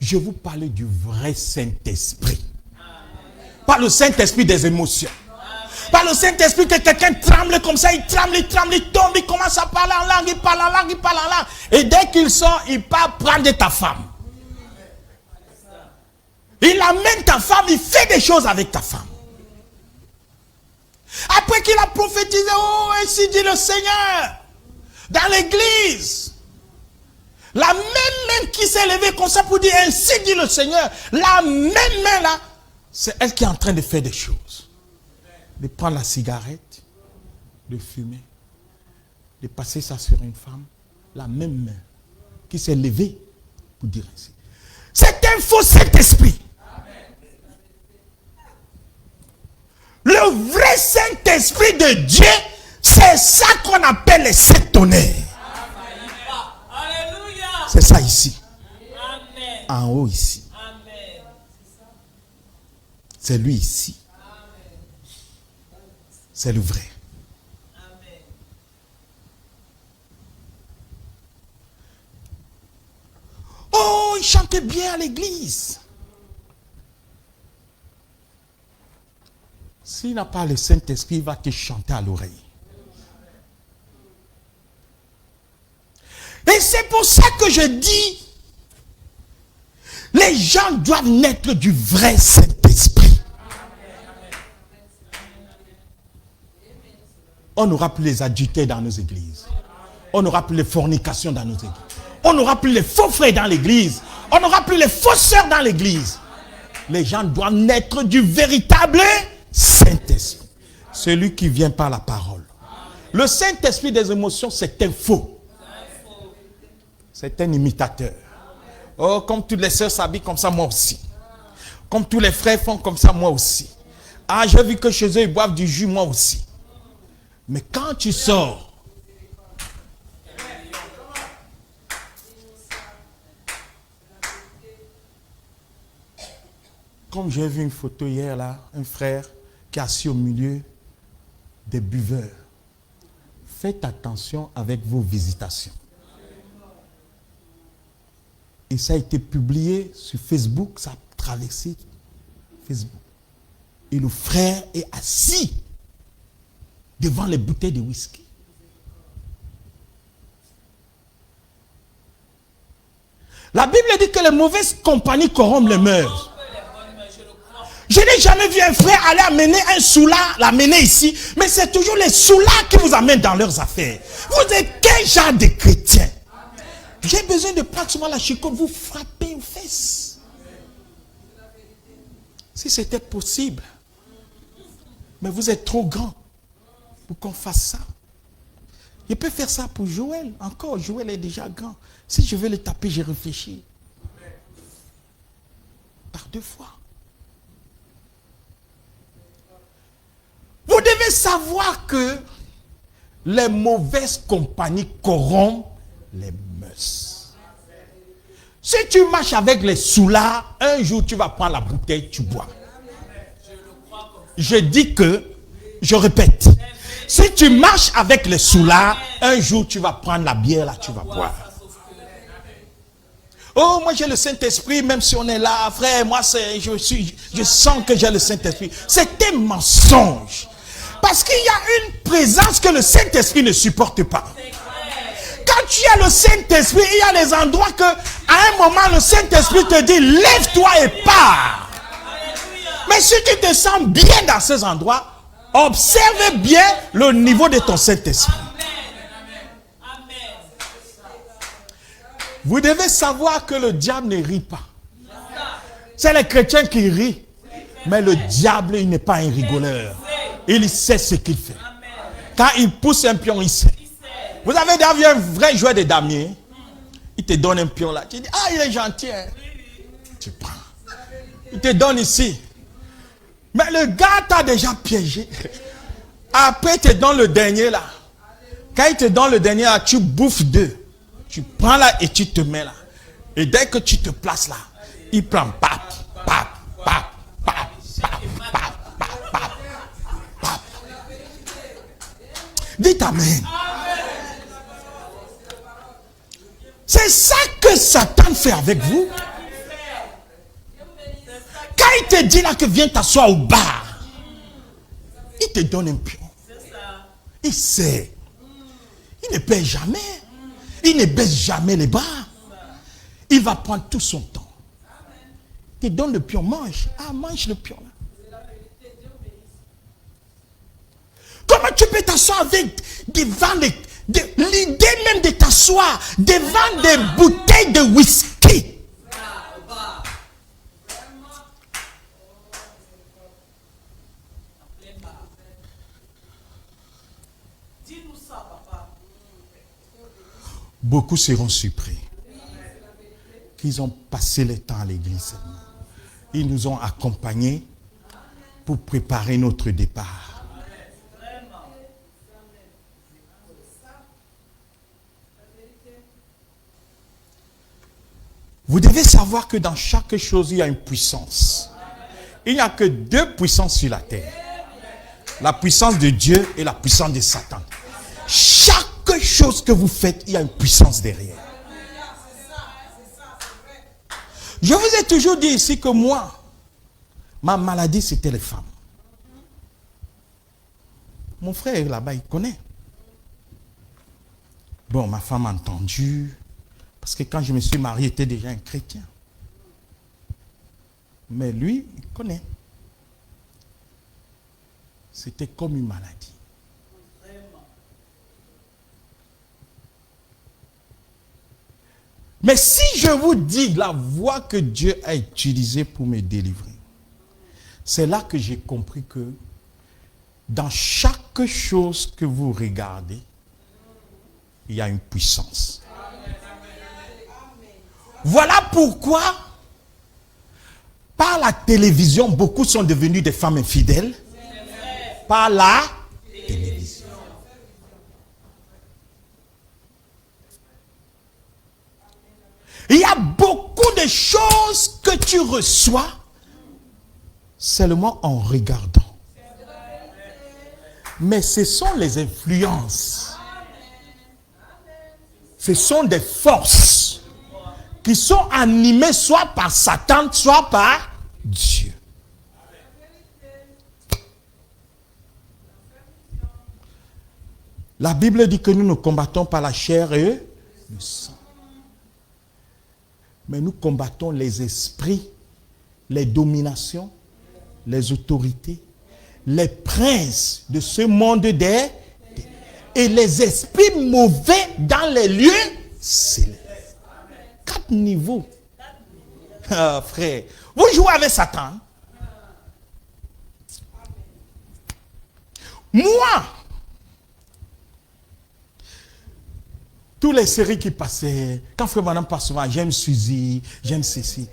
je vous parle du vrai Saint-Esprit. Pas le Saint-Esprit des émotions. Pas le Saint-Esprit que quelqu'un tremble comme ça, il tremble, il tombe, il commence à parler en langue, il parle en langue, il parle en langue. Et dès qu'il sort, il part prendre ta femme. Il amène ta femme, il fait des choses avec ta femme. Après qu'il a prophétisé, oh, ainsi dit le Seigneur, dans l'église, la même main qui s'est levée comme ça pour dire, ainsi dit le Seigneur, la même main là, c'est elle qui est en train de faire des choses. De prendre la cigarette, de fumer, de passer ça sur une femme, la même main qui s'est levée pour dire ainsi. C'est un faux Saint-Esprit. Le vrai Saint-Esprit de Dieu, c'est ça qu'on appelle les sept tonnerres. C'est ça ici. En haut ici. C'est lui ici. C'est le vrai. Oh, il chantait bien à l'église. S'il n'a pas le Saint-Esprit, il va te chanter à l'oreille. Et c'est pour ça que je dis, les gens doivent naître du vrai Saint-Esprit. On n'aura plus les adultères dans nos églises. On n'aura plus les fornications dans nos églises. On n'aura plus les faux frères dans l'église. On n'aura plus les faux sœurs dans l'église. Les gens doivent naître du véritable Saint-Esprit. Celui qui vient par la parole. Le Saint-Esprit des émotions, c'est un faux. C'est un imitateur. Oh, comme toutes les sœurs s'habillent comme ça, moi aussi. Comme tous les frères font comme ça, moi aussi. Ah, j'ai vu que chez eux, ils boivent du jus, moi aussi. Mais quand tu sors, comme j'ai vu une photo hier là, un frère qui est assis au milieu des buveurs. Faites attention avec vos visitations. Et ça a été publié sur Facebook, ça a traversé Facebook. Et le frère est assis devant les bouteilles de whisky. La Bible dit que les mauvaises compagnies corrompent les mœurs. Je n'ai jamais vu un frère aller amener un soulard, l'amener ici, mais c'est toujours les soulards qui vous amènent dans leurs affaires. Vous êtes quel genre de chrétien? J'ai besoin de prendre souvent la chicotte, vous frappez aux fesses. Si c'était possible. Mais vous êtes trop grand pour qu'on fasse ça. Je peux faire ça pour Joël. Encore, Joël est déjà grand. Si je veux le taper, j'ai réfléchi. Par 2 fois. Vous devez savoir que les mauvaises compagnies corrompent les mœurs. Si tu marches avec les soulards, un jour tu vas prendre la bouteille, tu bois. Je dis que, je répète, si tu marches avec les soulards, un jour tu vas prendre la bière là, tu vas boire. Oh, moi j'ai le Saint-Esprit, même si on est là, frère, moi je sens que j'ai le Saint-Esprit. C'est un mensonge. Parce qu'il y a une présence que le Saint-Esprit ne supporte pas. Quand tu as le Saint-Esprit, il y a des endroits que, à un moment, le Saint-Esprit te dit, lève-toi et pars. Mais si tu te sens bien dans ces endroits, observe bien le niveau de ton Saint-Esprit. Vous devez savoir que le diable ne rit pas. C'est les chrétiens qui rient. Mais le diable, il n'est pas un rigoleur. Il sait ce qu'il fait. Quand il pousse un pion, il sait. Vous avez déjà vu un vrai joueur de damier? Il te donne un pion là. Tu dis, ah, il est gentil. Hein? Tu prends. Il te donne ici. Mais le gars t'a déjà piégé. Après, il te donne le dernier là. Quand il te donne le dernier là, tu bouffes 2. Tu prends là et tu te mets là. Et dès que tu te places là, il prend pap, pap, pap, pap, pap, pap, pap, pap, pap. Dites amen. C'est ça que Satan fait avec vous. Quand il te dit là que viens t'asseoir au bar, il te donne un pion. Il sait. Il ne paie jamais. Il ne baisse jamais les bras. Il va prendre tout son temps. te donne le pion, mange. Ah, mange le pion là. Comment tu peux t'asseoir avec devant l'idée même de t'asseoir devant des bouteilles de whisky? Beaucoup seront surpris qu'ils ont passé le temps à l'église. Ils nous ont accompagnés pour préparer notre départ. Vous devez savoir que dans chaque chose, il y a une puissance. Il n'y a que deux puissances sur la terre. La puissance de Dieu et la puissance de Satan. Chaque chose que vous faites, il y a une puissance derrière. Je vous ai toujours dit ici que moi, ma maladie, c'était les femmes. Mon frère là-bas, il connaît. Bon, ma femme a entendu. Parce que quand je me suis marié, il était déjà un chrétien. Mais lui, il connaît. C'était comme une maladie. Mais si je vous dis la voie que Dieu a utilisée pour me délivrer, c'est là que j'ai compris que dans chaque chose que vous regardez, il y a une puissance. Voilà pourquoi, par la télévision, beaucoup sont devenus des femmes infidèles. Par la télévision. Il y a beaucoup de choses que tu reçois seulement en regardant. Mais ce sont les influences. Ce sont des forces qui sont animés soit par Satan, soit par Dieu. La Bible dit que nous ne combattons pas la chair et le sang. Mais nous combattons les esprits, les dominations, les autorités, les princes de ce monde et les esprits mauvais dans les lieux célestes. 4 niveaux. Ah, frère, vous jouez avec Satan. Moi, toutes les séries qui passaient, quand Frère Madame passe souvent, j'aime Suzy, j'aime ceci.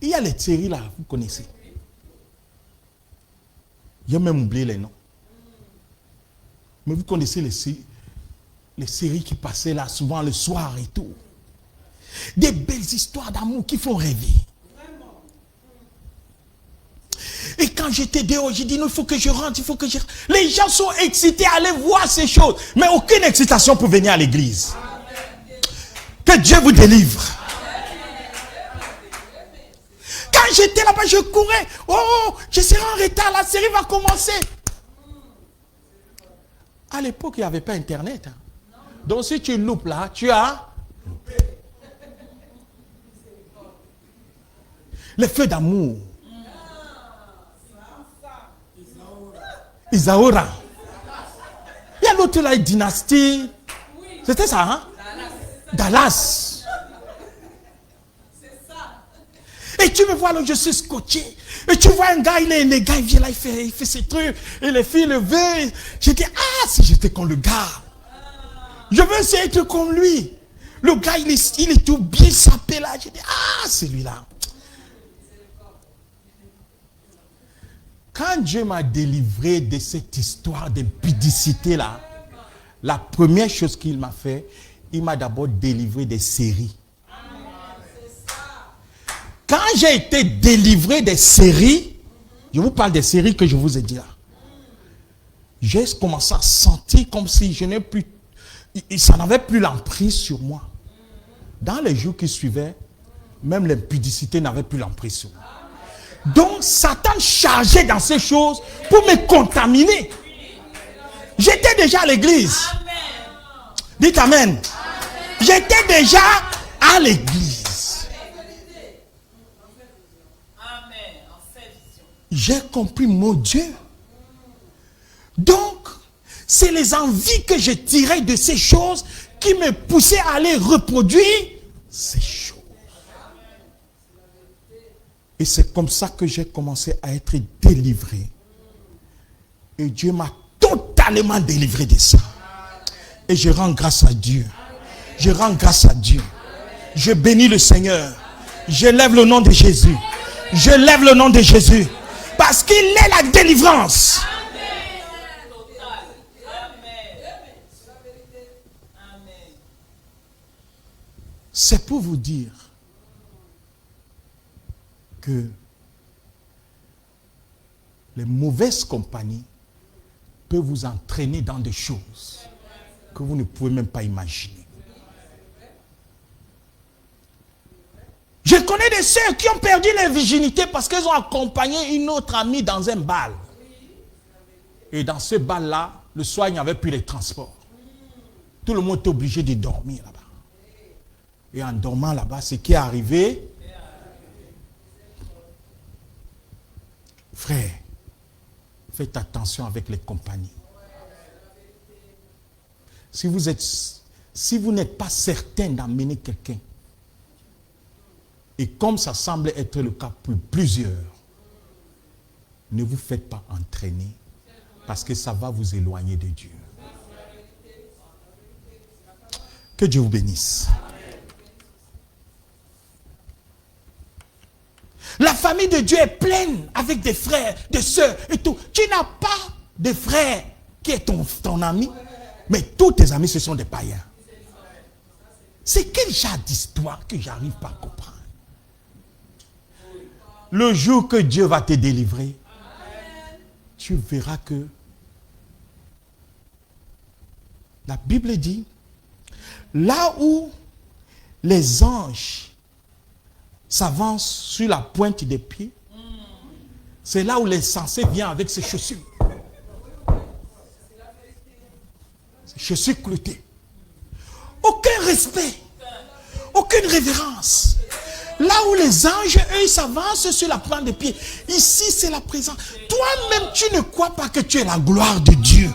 Il y a les séries là, vous connaissez. J'ai même oublié les noms. Mais vous connaissez les séries qui passaient là, souvent le soir et tout. Des belles histoires d'amour qui font rêver. Et quand j'étais dehors, j'ai dit non, il faut que je rentre, il faut que je... Les gens sont excités à aller voir ces choses. Mais aucune excitation pour venir à l'église. Que Dieu vous délivre. Quand j'étais là-bas, je courais. Oh, je serai en retard, la série va commencer. À l'époque, il n'y avait pas Internet. Donc si tu loupes là, tu as... Les feux d'amour. Isaura. Il y a l'autre là, dynastie. C'était ça, hein? Dallas. Et tu me vois là, je suis scotché. Et tu vois un gars, le gars, il vient là, il fait ses trucs. Et les filles le veulent. J'ai dit, ah, si j'étais comme le gars. Je veux essayer d'être comme lui. Le gars, il est tout bien sapé là. J'ai dit, ah, c'est lui là. Quand Dieu m'a délivré de cette histoire de pudicité là, la première chose qu'il m'a fait, il m'a d'abord délivré des séries. Quand j'ai été délivré des séries, je vous parle des séries que je vous ai dit là, j'ai commencé à sentir comme si je n'ai plus, ça n'avait plus l'emprise sur moi. Dans les jours qui suivaient, même l'impudicité n'avait plus l'emprise sur moi. Donc, Satan chargeait dans ces choses pour me contaminer. J'étais déjà à l'église. Dites amen. J'étais déjà à l'église. j'ai compris mon Dieu. Donc, c'est les envies que je tirais de ces choses qui me poussaient à aller reproduire ces choses. Et c'est comme ça que j'ai commencé à être délivré. Et Dieu m'a totalement délivré de ça. Et je rends grâce à Dieu. Je rends grâce à Dieu. Je bénis le Seigneur. Je lève le nom de Jésus. Je lève le nom de Jésus. Parce qu'il est la délivrance. C'est pour vous dire que les mauvaises compagnies peuvent vous entraîner dans des choses que vous ne pouvez même pas imaginer. Je connais des sœurs qui ont perdu leur virginité parce qu'elles ont accompagné une autre amie dans un bal. Et dans ce bal-là, le soir, il n'y avait plus les transports. Tout le monde était obligé de dormir là-bas. Et en dormant là-bas, ce qui est arrivé, frère, faites attention avec les compagnies. Si vous n'êtes pas certain d'emmener quelqu'un, et comme ça semble être le cas pour plusieurs, ne vous faites pas entraîner parce que ça va vous éloigner de Dieu. Que Dieu vous bénisse. La famille de Dieu est pleine avec des frères, des sœurs et tout. Tu n'as pas de frère qui est ton ami, mais tous tes amis, ce sont des païens. C'est quel genre d'histoire que j'arrive pas à comprendre. Le jour que Dieu va te délivrer, tu verras que la Bible dit, là où les anges s'avancent sur la pointe des pieds, c'est là où l'insensé vient avec ses chaussures. Ses chaussures cloutées. Aucun respect, aucune révérence. Là où les anges, eux, ils s'avancent sur la pointe des pieds. Ici, c'est la présence. Toi-même, tu ne crois pas que tu es la gloire de Dieu.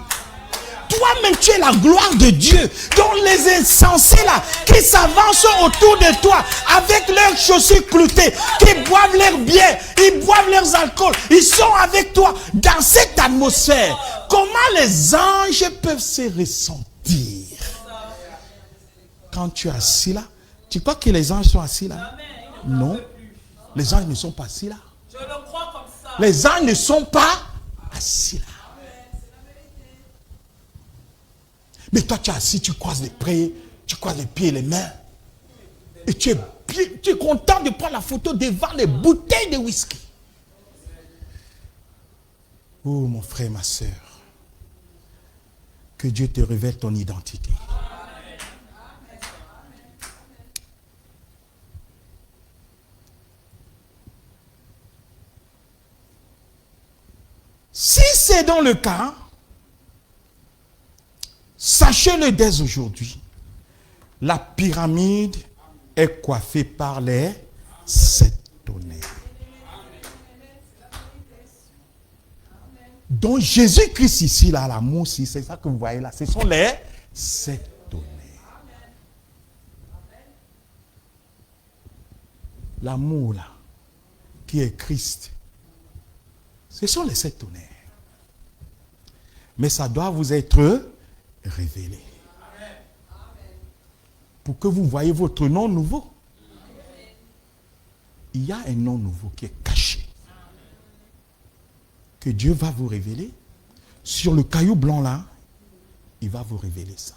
Toi-même, tu es la gloire de Dieu. Donc, les insensés là, qui s'avancent autour de toi, avec leurs chaussures cloutées, qui boivent leur bière, ils boivent leurs alcools, ils sont avec toi dans cette atmosphère. Comment les anges peuvent se ressentir? Quand tu es assis là, tu crois que les anges sont assis là? Non, les anges ne sont pas assis là. Les anges ne sont pas assis là. Mais toi, tu es assis, tu croises les pieds, tu croises les pieds et les mains. Et tu es content de prendre la photo devant les bouteilles de whisky. Oh, mon frère, ma soeur, que Dieu te révèle ton identité. Si c'est dans le cas, sachez-le dès aujourd'hui, la pyramide est coiffée par les 7 tonnerres. Donc Jésus-Christ ici, là, l'amour, c'est ça que vous voyez là, ce sont les 7 tonnerres. L'amour là, qui est Christ, ce sont les 7 tonnerres. Mais ça doit vous être révélé. Pour que vous voyez votre nom nouveau. Il y a un nom nouveau qui est caché. Que Dieu va vous révéler. Sur le caillou blanc là, il va vous révéler ça.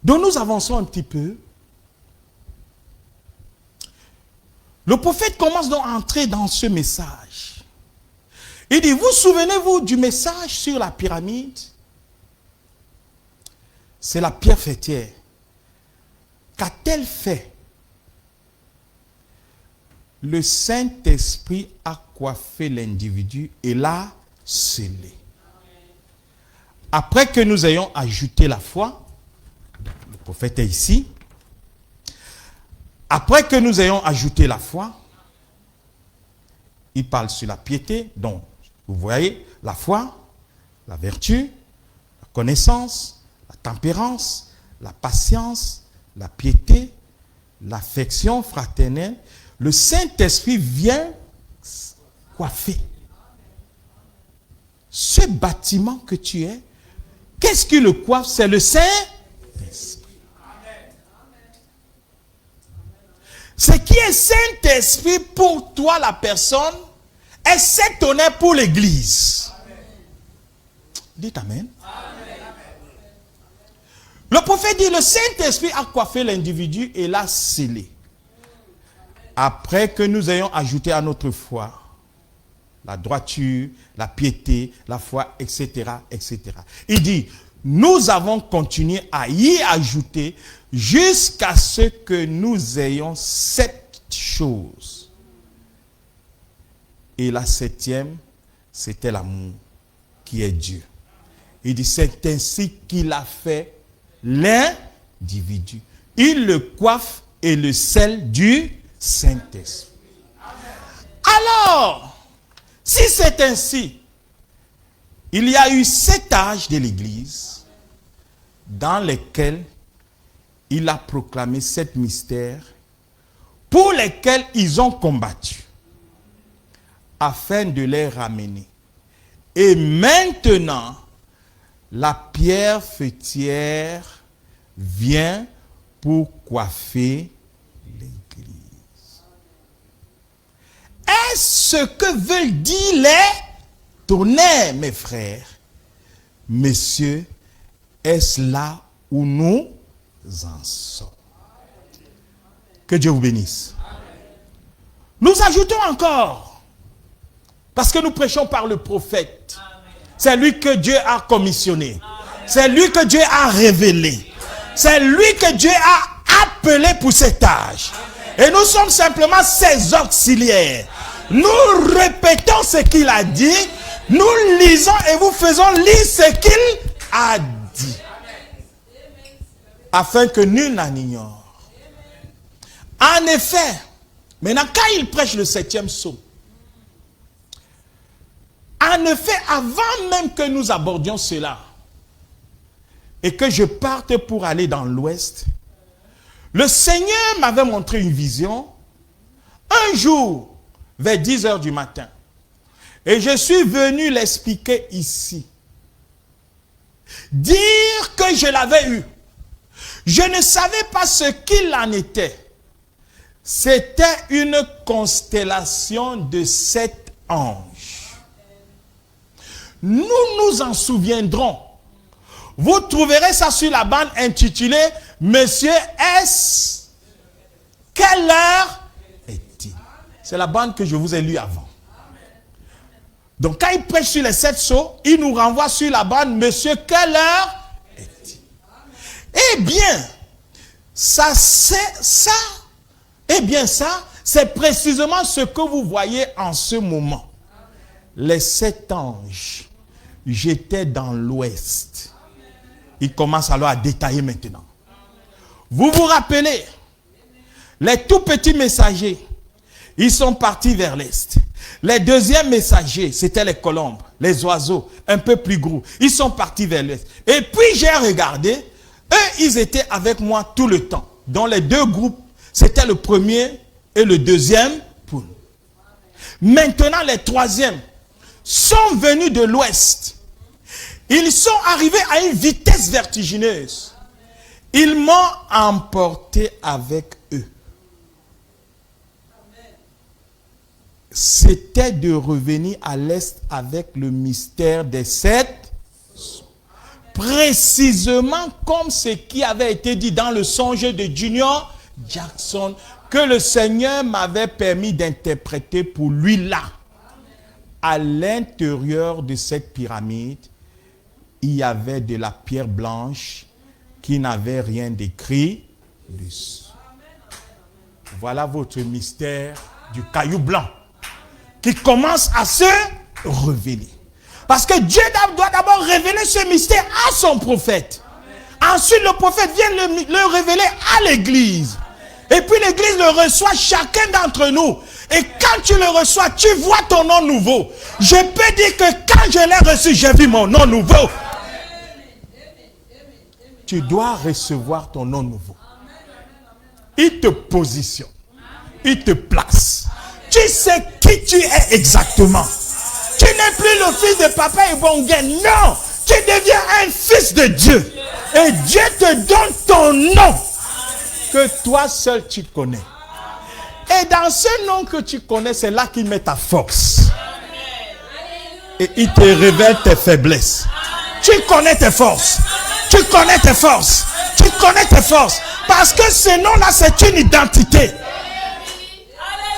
Donc nous avançons un petit peu. Le prophète commence donc à entrer dans ce message. Il dit, vous souvenez-vous du message sur la pyramide? C'est la pierre fêtière. Qu'a-t-elle fait? Le Saint-Esprit a coiffé l'individu et l'a scellé. Après que nous ayons ajouté la foi, le prophète est ici. Après que nous ayons ajouté la foi, il parle sur la piété. Donc, vous voyez, la foi, la vertu, la connaissance, la tempérance, la patience, la piété, l'affection fraternelle. Le Saint-Esprit vient coiffer. Ce bâtiment que tu es, qu'est-ce qui le coiffe? C'est le Saint-Esprit. Ce qui est Saint-Esprit pour toi, la personne, est cet honneur pour l'Église. Dites Amen. Le prophète dit, le Saint-Esprit a coiffé l'individu et l'a scellé. Après que nous ayons ajouté à notre foi la droiture, la piété, la foi, etc., etc. Il dit, nous avons continué à y ajouter jusqu'à ce que nous ayons 7 choses. Et la 7e, c'était l'amour, qui est Dieu. Il dit, c'est ainsi qu'il a fait l'individu. Il le coiffe et le scelle du Saint-Esprit. Alors, si c'est ainsi, il y a eu 7 âges de l'Église dans lesquels il a proclamé 7 mystères pour lesquels ils ont combattu afin de les ramener. Et maintenant, la pierre fêtière vient pour coiffer l'Église. Est-ce ce que veulent dire les tonnerres, mes frères? Messieurs, est-ce là où nous en sommes? Que Dieu vous bénisse. Nous ajoutons encore, parce que nous prêchons par le prophète. C'est lui que Dieu a commissionné. C'est lui que Dieu a révélé. C'est lui que Dieu a appelé pour cet âge. Et nous sommes simplement ses auxiliaires. Nous répétons ce qu'il a dit. Nous lisons et vous faisons lire ce qu'il a dit. Afin que nul n'en ignore. En effet, maintenant quand il prêche le 7e psaume, en effet, avant même que nous abordions cela, et que je parte pour aller dans l'ouest, le Seigneur m'avait montré une vision, un jour, vers 10 heures du matin. Et je suis venu l'expliquer ici. Dire que je l'avais eu. Je ne savais pas ce qu'il en était. C'était une constellation de 7 anges. Nous nous en souviendrons. Vous trouverez ça sur la bande intitulée « Monsieur S. Quelle heure est-il » C'est la bande que je vous ai lue avant. Donc quand il prêche sur les 7 sceaux, il nous renvoie sur la bande « Monsieur, quelle heure est-il » Eh bien, ça, c'est précisément ce que vous voyez en ce moment. Les 7 anges, j'étais dans l'ouest. Il commence alors à détailler maintenant. Vous vous rappelez, les tout petits messagers, ils sont partis vers l'est. Les deuxièmes messagers, c'était les colombes, les oiseaux, un peu plus gros. Ils sont partis vers l'est. Et puis j'ai regardé, eux, ils étaient avec moi tout le temps. Dans les 2 groupes, c'était le premier et le deuxième poule. Maintenant, les 3e sont venus de l'ouest. Ils sont arrivés à une vitesse vertigineuse. Ils m'ont emporté avec eux. C'était de revenir à l'est avec le mystère des 7. Précisément comme ce qui avait été dit dans le songe de Junior Jackson, que le Seigneur m'avait permis d'interpréter pour lui là. À l'intérieur de cette pyramide, il y avait de la pierre blanche qui n'avait rien d'écrit dessus. Voilà votre mystère du caillou blanc qui commence à se révéler. Parce que Dieu doit d'abord révéler ce mystère à son prophète. Ensuite, le prophète vient le révéler à l'église. Et puis l'église le reçoit, chacun d'entre nous. Et quand tu le reçois, tu vois ton nom nouveau. Je peux dire que quand je l'ai reçu, j'ai vu mon nom nouveau. Tu dois recevoir ton nom nouveau. Il te positionne. Il te place. Tu sais qui tu es exactement. Tu n'es plus le fils de papa et Bonguin. Non. Tu deviens un fils de Dieu. Et Dieu te donne ton nom. Que toi seul tu connais. Et dans ce nom que tu connais, c'est là qu'il met ta force. Et il te révèle tes faiblesses. Tu connais tes forces. Tu connais tes forces. Tu connais tes forces. Parce que ce nom-là, c'est une identité.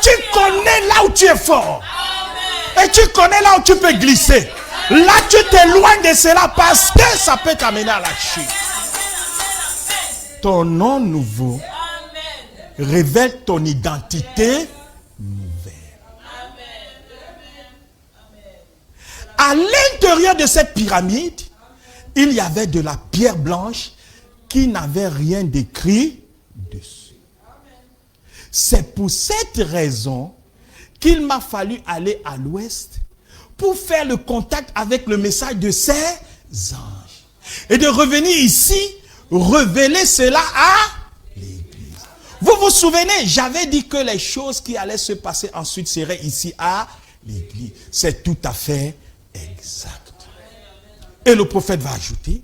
Tu connais là où tu es fort. Et tu connais là où tu peux glisser. Là, tu t'éloignes de cela parce que ça peut t'amener à la chute. Ton nom nouveau révèle ton identité nouvelle. À l'intérieur de cette pyramide, il y avait de la pierre blanche qui n'avait rien d'écrit dessus. C'est pour cette raison qu'il m'a fallu aller à l'ouest pour faire le contact avec le message de ces anges. Et de revenir ici, révéler cela à l'église. Vous vous souvenez, j'avais dit que les choses qui allaient se passer ensuite seraient ici à l'église. C'est tout à fait exact. Et le prophète va ajouter.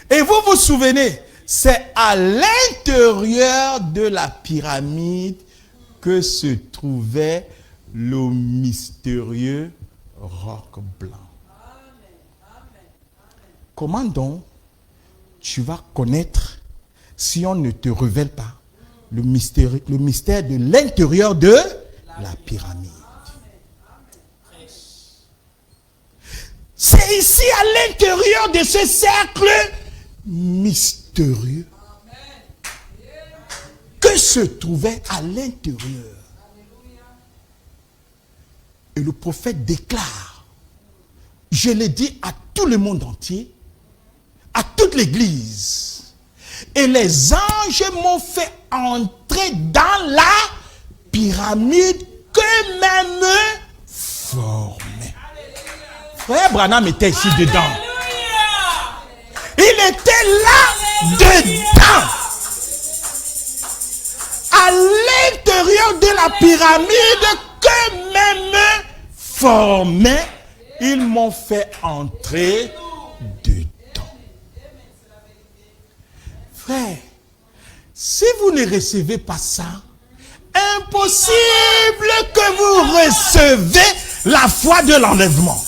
Et vous vous souvenez, c'est à l'intérieur de la pyramide que se trouvait le mystérieux roc blanc. Comment donc tu vas connaître, si on ne te révèle pas, le mystère de l'intérieur de la pyramide? C'est ici à l'intérieur de ce cercle mystérieux que se trouvait à l'intérieur. Et le prophète déclare, je l'ai dit à tout le monde entier, à toute l'église. Et les anges m'ont fait entrer dans la pyramide qu'eux-mêmes formaient. Frère Branham était ici dedans. Il était là dedans. À l'intérieur de la pyramide qu'eux-mêmes formaient, ils m'ont fait entrer dedans. Frère, si vous ne recevez pas ça, impossible que vous recevez la foi de l'enlèvement.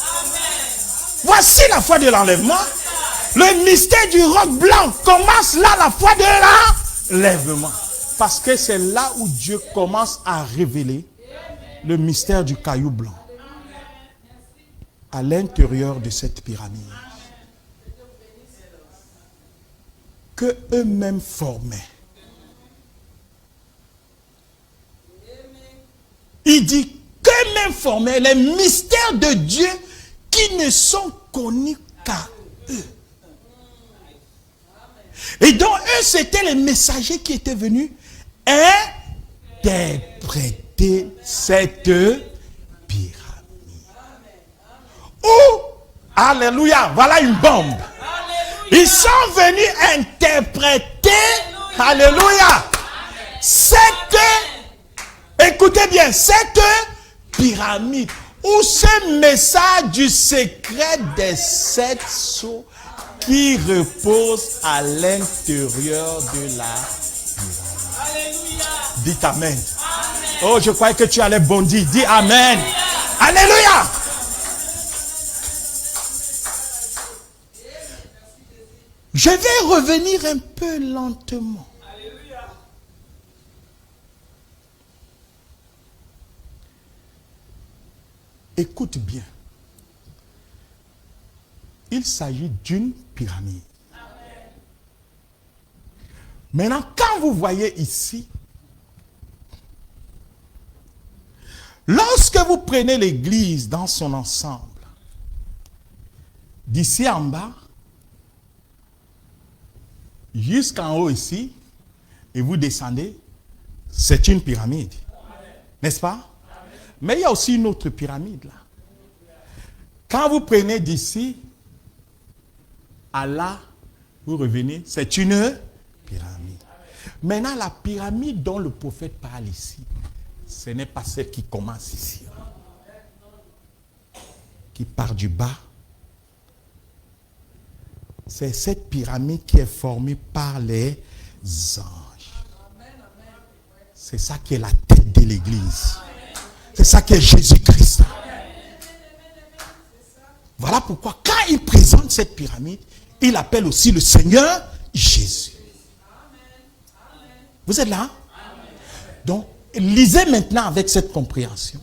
Voici la foi de l'enlèvement. Le mystère du roc blanc commence là, la foi de l'enlèvement. Parce que c'est là où Dieu commence à révéler le mystère du caillou blanc. À l'intérieur de cette pyramide. Que eux-mêmes formaient. Il dit qu'eux-mêmes formaient les mystères de Dieu qui ne sont connus qu'à eux. Et donc eux, c'était les messagers qui étaient venus interpréter cette pyramide. Ou, alléluia, voilà une bombe. Ils sont venus interpréter, alléluia, écoutez bien, cette pyramide, ou ce message du secret des 7 sceaux qui repose à l'intérieur de la pyramide. Dites amen. Oh, je croyais que tu allais bondir. Dis amen. Alléluia. Je vais revenir un peu lentement. Écoute bien. Il s'agit d'une pyramide. Maintenant, quand vous voyez ici, lorsque vous prenez l'église dans son ensemble, d'ici en bas, jusqu'en haut ici, et vous descendez, C'est une pyramide. N'est-ce pas? Mais il y a aussi une autre pyramide là. Quand vous prenez d'ici à là, vous revenez, c'est une pyramide. Maintenant, la pyramide dont le prophète parle ici, ce n'est pas celle qui commence ici. Qui part du bas. C'est cette pyramide qui est formée par les anges. C'est ça qui est la tête de l'église. C'est ça qui est Jésus-Christ. Voilà pourquoi quand il présente cette pyramide, il appelle aussi le Seigneur Jésus. Vous êtes là? Donc, lisez maintenant avec cette compréhension.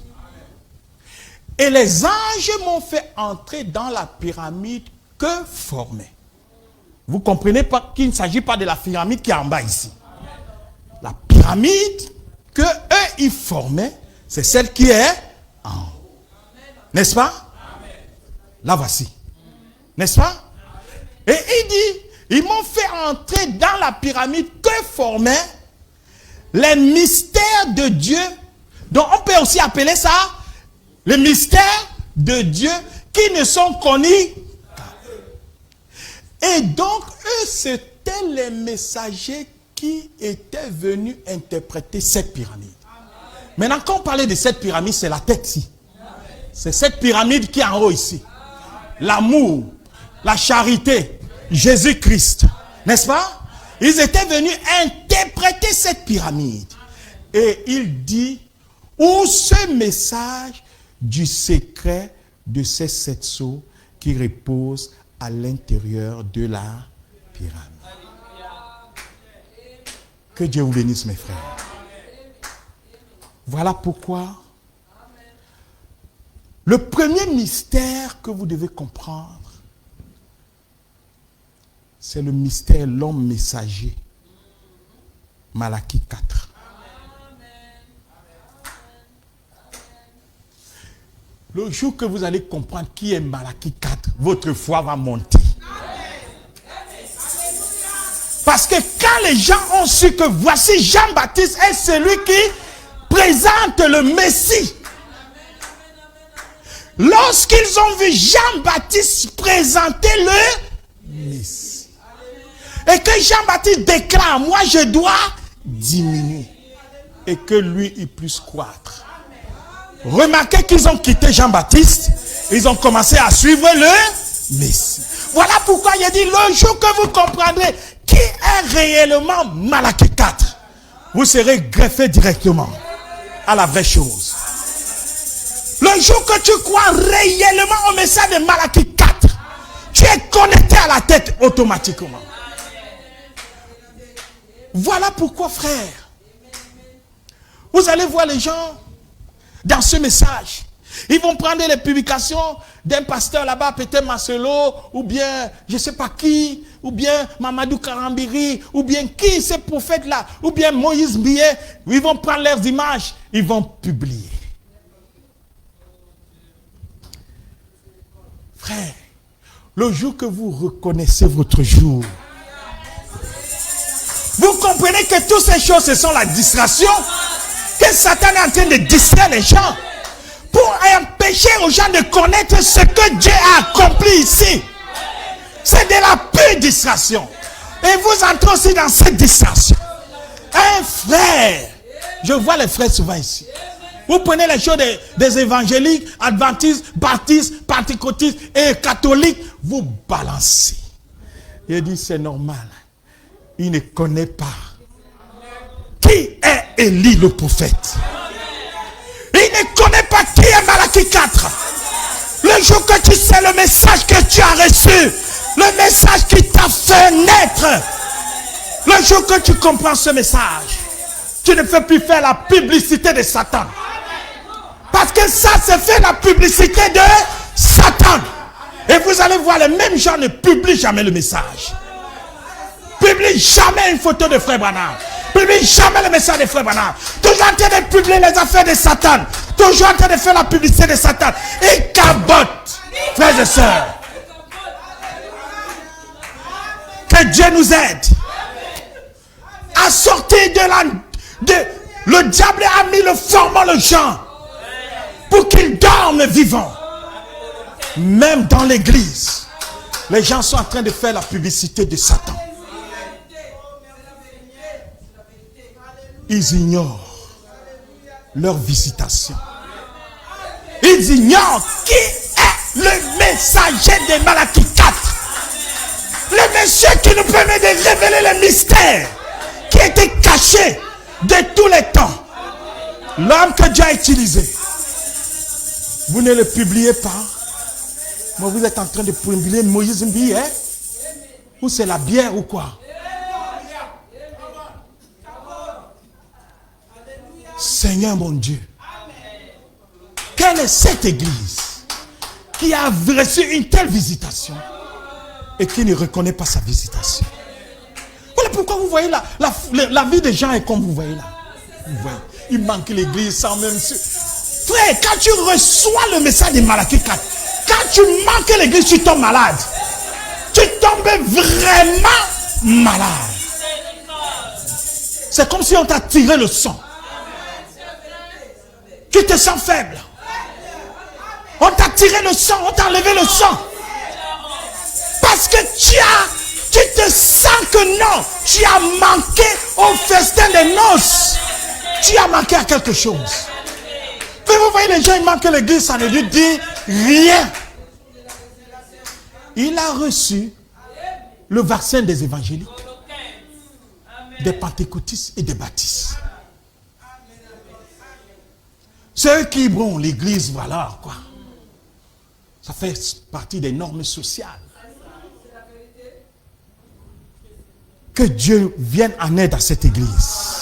Et les anges m'ont fait entrer dans la pyramide que formait. Vous comprenez pas qu'il ne s'agit pas de la pyramide qui est en bas ici. La pyramide que eux ils formaient, c'est celle qui est en haut. N'est-ce pas? La voici. N'est-ce pas? Et il dit, ils m'ont fait entrer dans la pyramide que formaient les mystères de Dieu. Donc on peut aussi appeler ça les mystères de Dieu qui ne sont connus qu'à eux. Et donc eux, c'était les messagers qui étaient venus interpréter cette pyramide. Maintenant, quand on parlait de cette pyramide, c'est la tête ici. C'est cette pyramide qui est en haut ici. L'amour, la charité, Jésus-Christ. N'est-ce pas? Ils étaient venus interpréter cette pyramide. Et il dit, où ce message du secret de ces 7 sceaux qui reposent à l'intérieur de la pyramide. Que Dieu vous bénisse, mes frères. Voilà pourquoi le premier mystère que vous devez comprendre, c'est le mystère l'homme messager. Malachie 4. Le jour que vous allez comprendre qui est Malachie 4, votre foi va monter. Parce que quand les gens ont su que voici Jean-Baptiste est celui qui présente le Messie. Lorsqu'ils ont vu Jean-Baptiste présenter le Messie. Et que Jean-Baptiste déclare, moi je dois diminuer. Et que lui il puisse croître. Remarquez qu'ils ont quitté Jean-Baptiste. Ils ont commencé à suivre le Messie. Voilà pourquoi il a dit, le jour que vous comprendrez qui est réellement Malachie 4, vous serez greffé directement à la vraie chose. Le jour que tu crois réellement au message de Malachie 4, tu es connecté à la tête automatiquement. Voilà pourquoi, frère, vous allez voir les gens dans ce message. Ils vont prendre les publications d'un pasteur là-bas, peut-être Marcelo, ou bien je ne sais pas qui, ou bien Mamadou Karambiri, ou bien qui ces prophètes-là, ou bien Moïse Billet. Ils vont prendre leurs images, ils vont publier. Frère, le jour que vous reconnaissez votre jour, vous comprenez que toutes ces choses, ce sont la distraction, que Satan est en train de distraire les gens pour empêcher aux gens de connaître ce que Dieu a accompli ici. C'est de la pure distraction. Et vous entrez aussi dans cette distraction. Un frère, je vois les frères souvent ici. Vous prenez les choses des évangéliques, adventistes, baptistes, pentecôtistes et catholiques, vous balancez. Il dit c'est normal. Il ne connaît pas. Qui est Élie le prophète? Il ne connaît pas qui est Malachie 4. Le jour que tu sais le message que tu as reçu, le message qui t'a fait naître, le jour que tu comprends ce message, tu ne fais plus faire la publicité de Satan. Parce que ça, c'est fait la publicité de Satan. Et vous allez voir, les mêmes gens ne publient jamais le message. Publie jamais une photo de Frère Branham. Publie jamais le message de Frère Branham. Toujours en train de publier les affaires de Satan. Toujours en train de faire la publicité de Satan. Et cabote, frères et sœurs. Que Dieu nous aide à sortir Le diable a mis le formant le gens pour qu'ils dorment vivants. Même dans l'église, les gens sont en train de faire la publicité de Satan. Ils ignorent leur visitation. Ils ignorent qui est le messager de Malachie 4. Le monsieur qui nous permet de révéler les mystères qui étaient cachés de tous les temps. L'homme que Dieu a utilisé. Vous ne le publiez pas. Mais vous êtes en train de publier Moïse Mbi, hein? Ou c'est la bière ou quoi? Seigneur mon Dieu, quelle est cette église qui a reçu une telle visitation et qui ne reconnaît pas sa visitation? Voilà pourquoi vous voyez la vie des gens est comme vous voyez là. Vous voyez, il manque l'église sans même... Frère, quand tu reçois le message de Malachie 4, quand tu manques l'église, tu tombes malade. Tu tombes vraiment malade. C'est comme si on t'a tiré le sang. Tu te sens faible. On t'a tiré le sang, on t'a enlevé le sang. Parce que tu te sens que non, tu as manqué au festin des noces. Tu as manqué à quelque chose. Mais vous voyez, les gens, ils manquent l'église, ça ne lui dit rien. Il a reçu le vaccin des évangéliques, des pentecôtistes et des baptistes. C'est eux qui brûlent l'église, voilà quoi. Ça fait partie des normes sociales. Que Dieu vienne en aide à cette église.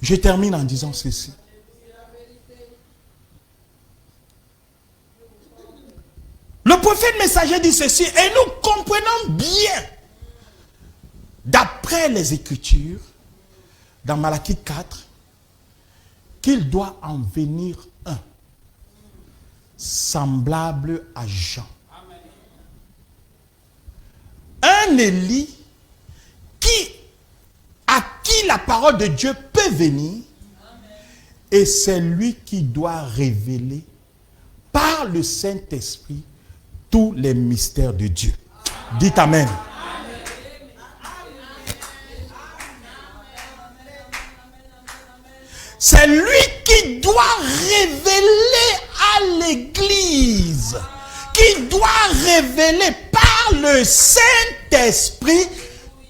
Je termine en disant ceci. Le prophète messager dit ceci, et nous comprenons bien, d'après les Écritures, dans Malachie 4, qu'il doit en venir un, semblable à Jean. Un Élie à qui la parole de Dieu peut venir, et c'est lui qui doit révéler par le Saint-Esprit tous les mystères de Dieu. Dites Amen. C'est lui qui doit révéler à l'Église, qui doit révéler par le Saint-Esprit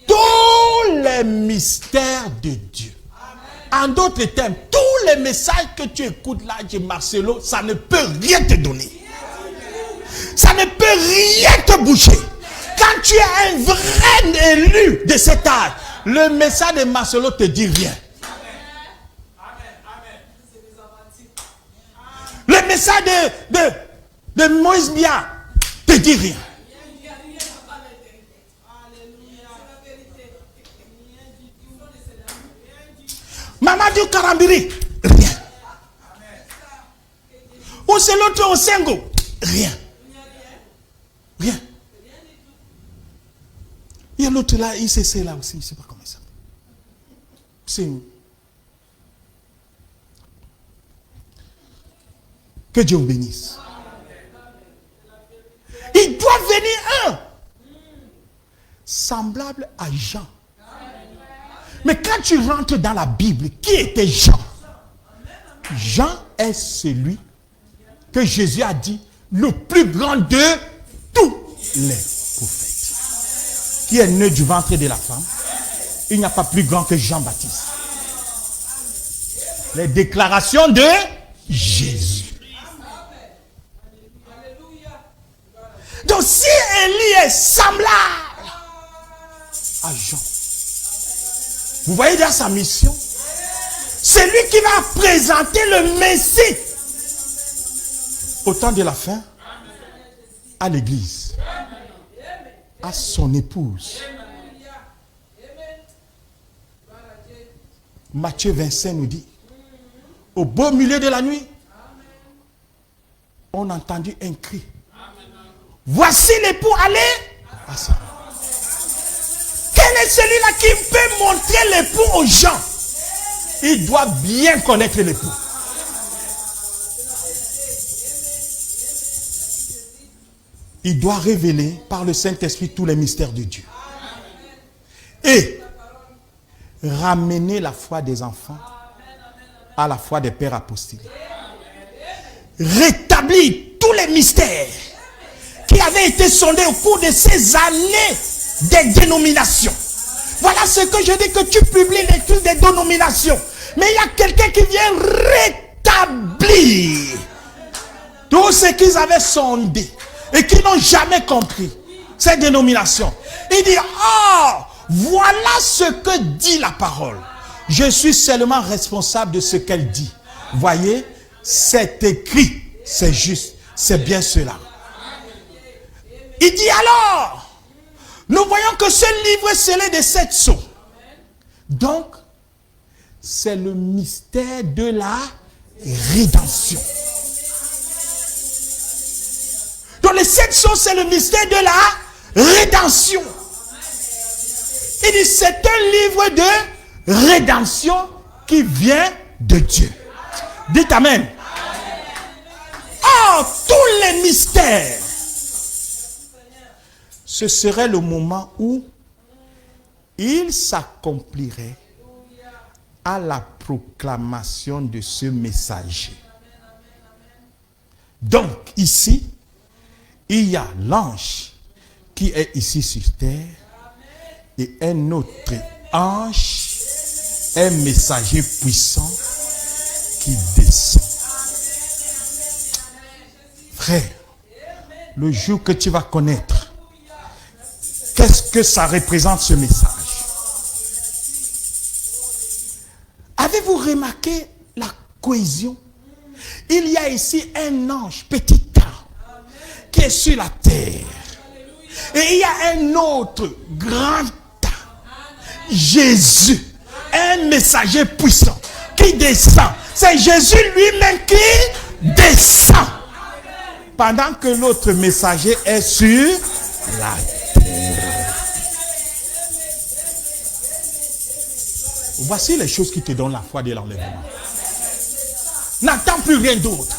tous les mystères de Dieu. En d'autres termes, tous les messages que tu écoutes là de Marcelo, ça ne peut rien te donner. Ça ne peut rien te bouger. Quand tu es un vrai élu de cet âge, le message de Marcelo te dit rien. Le message de Moïse Bia te dit rien. Mamadou Karambiri, rien. Ou c'est l'autre au Sengo, rien. Rien. Il y a l'autre là, ICC là aussi, je ne sais pas comment il s'appelle. C'est où? Que Dieu vous bénisse. Il doit venir un semblable à Jean. Mais quand tu rentres dans la Bible, qui était Jean? Jean est celui que Jésus a dit le plus grand de tous les prophètes. Qui est né du ventre de la femme. Il n'y a pas plus grand que Jean-Baptiste. Les déclarations de Jésus. Donc si Élie est semblable à Jean, vous voyez dans sa mission, c'est lui qui va présenter le Messie au temps de la fin à l'église, à son épouse. Matthieu 25 nous dit, au beau milieu de la nuit, on a entendu un cri. Voici l'époux, allez à sa. celui-là qui peut montrer l'époux aux gens, il doit bien connaître l'époux. Il doit révéler par le Saint-Esprit tous les mystères de Dieu. Et ramener la foi des enfants à la foi des pères apostoliques. Rétablir tous les mystères qui avaient été sondés au cours de ces années des dénominations. Voilà ce que je dis, que tu publies l'étude des dénominations. Mais il y a quelqu'un qui vient rétablir tout ce qu'ils avaient sondé et qui n'ont jamais compris ces dénominations. Il dit, oh, voilà ce que dit la parole. Je suis seulement responsable de ce qu'elle dit. Voyez, c'est écrit, c'est juste, c'est bien cela. Il dit alors, nous voyons que ce livre est scellé de 7 sceaux. Donc, c'est le mystère de la rédemption. Donc les 7 sceaux, c'est le mystère de la rédemption. Il dit, c'est un livre de rédemption qui vient de Dieu. Dites Amen. Oh, tous les mystères. Ce serait le moment où il s'accomplirait à la proclamation de ce messager. Donc, ici, il y a l'ange qui est ici sur terre et un autre ange, un messager puissant qui descend. Frère, le jour que tu vas connaître, qu'est-ce que ça représente ce message? Avez-vous remarqué la cohésion? Il y a ici un ange, petit ange, qui est sur la terre. Et il y a un autre grand ange, Jésus, un messager puissant, qui descend. C'est Jésus lui-même qui descend. Pendant que l'autre messager est sur la terre. Voici les choses qui te donnent la foi de l'enlèvement. N'attends plus rien d'autre.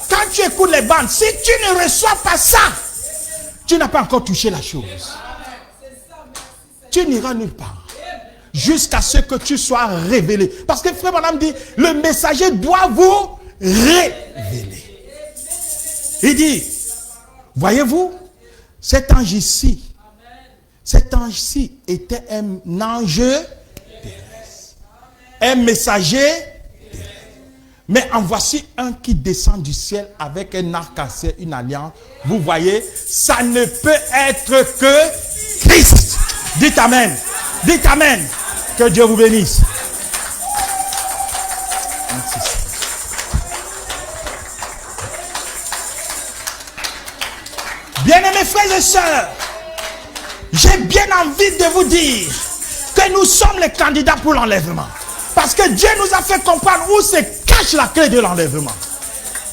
Quand tu écoutes les bandes, si tu ne reçois pas ça, tu n'as pas encore touché la chose. Tu n'iras nulle part. Jusqu'à ce que tu sois révélé. Parce que frère madame dit, le messager doit vous révéler. Il dit, voyez-vous, cet ange ici, était un ange terrestre, un messager terrestre. Mais en voici un qui descend du ciel avec un arc-en-ciel, une alliance. Vous voyez, ça ne peut être que Christ. Dites Amen. Dites Amen. Que Dieu vous bénisse. Bien-aimés frères et sœurs, j'ai bien envie de vous dire que nous sommes les candidats pour l'enlèvement. Parce que Dieu nous a fait comprendre où se cache la clé de l'enlèvement.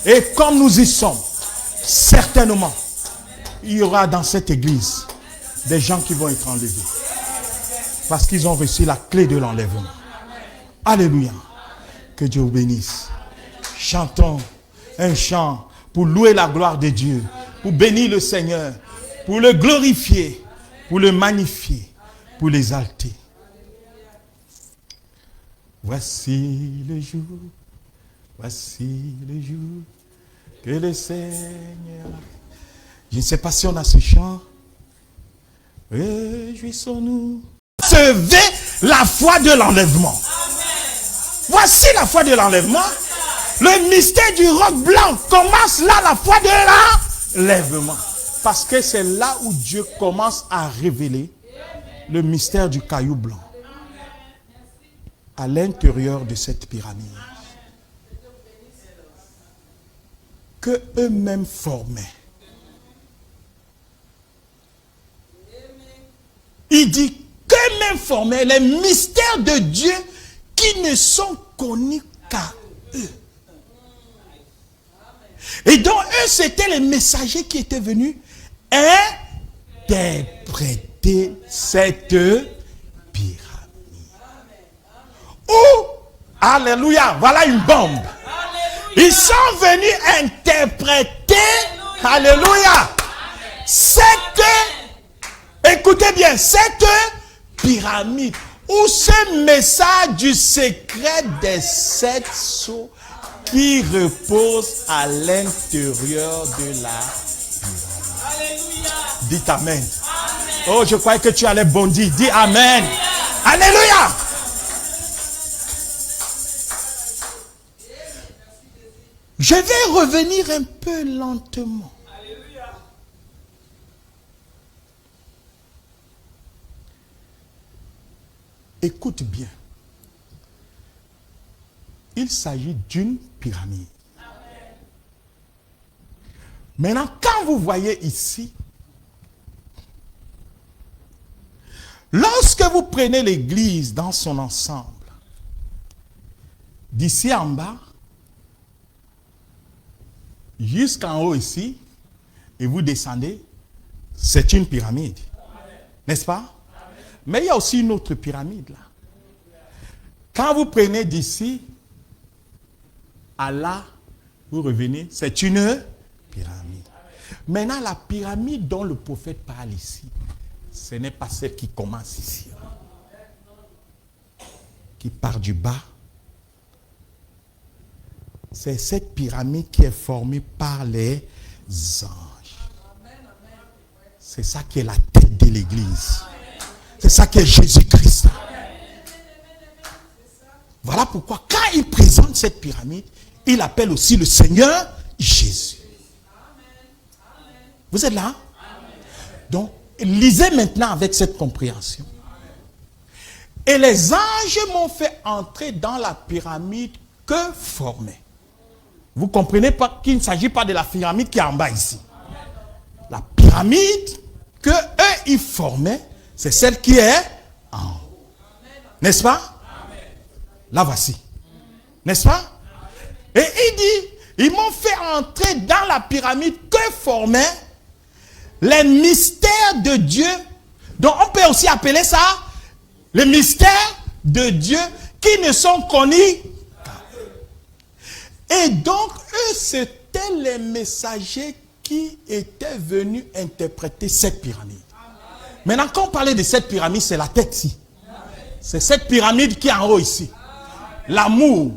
Et comme nous y sommes, certainement, il y aura dans cette église des gens qui vont être enlevés. Parce qu'ils ont reçu la clé de l'enlèvement. Alléluia. Que Dieu vous bénisse. Chantons un chant pour louer la gloire de Dieu, pour bénir le Seigneur, pour le glorifier, pour le magnifier, pour l'exalter. Voici le jour que le Seigneur... Je ne sais pas si on a ce chant. Réjouissons-nous. Recevez la foi de l'enlèvement. Voici la foi de l'enlèvement. Le mystère du roc blanc commence là, la foi de l'enlèvement. Parce que c'est là où Dieu commence à révéler le mystère du caillou blanc. À l'intérieur de cette pyramide. Que eux-mêmes formaient. Il dit qu'eux-mêmes formaient les mystères de Dieu qui ne sont connus qu'à eux. Et donc eux, c'était les messagers qui étaient venus interpréter. interpréter cette pyramide. Ou, alléluia, voilà une bombe. Ils sont venus interpréter, alléluia, écoutez bien, cette pyramide, ou ce message du secret des 7 sceaux qui repose à l'intérieur de la pyramide. Dites Amen. Oh, je croyais que tu allais bondir. Dis Amen. Alléluia. Je vais revenir un peu lentement. Écoute bien. Il s'agit d'une pyramide. Maintenant, quand vous voyez ici, lorsque vous prenez l'église dans son ensemble, d'ici en bas, jusqu'en haut ici, et vous descendez, c'est une pyramide. N'est-ce pas? Mais il y a aussi une autre pyramide là. Quand vous prenez d'ici à là, vous revenez, c'est une pyramide. Maintenant, la pyramide dont le prophète parle ici, ce n'est pas celle qui commence ici, qui part du bas. C'est cette pyramide qui est formée par les anges. C'est ça qui est la tête de l'église. C'est ça qui est Jésus-Christ. Voilà pourquoi quand il présente cette pyramide, il appelle aussi le Seigneur Jésus. Vous êtes là? Donc, lisez maintenant avec cette compréhension. Et les anges m'ont fait entrer dans la pyramide que formaient. Vous comprenez pas qu'il ne s'agit pas de la pyramide qui est en bas ici. La pyramide que eux ils formaient, c'est celle qui est en haut. N'est-ce pas? La voici. N'est-ce pas? Et il dit, ils m'ont fait entrer dans la pyramide que formaient les mystères de Dieu. Donc on peut aussi appeler ça les mystères de Dieu qui ne sont connus. Et donc, eux, c'était les messagers qui étaient venus interpréter cette pyramide. Maintenant, quand on parlait de cette pyramide, c'est la tête ici. C'est cette pyramide qui est en haut ici. L'amour,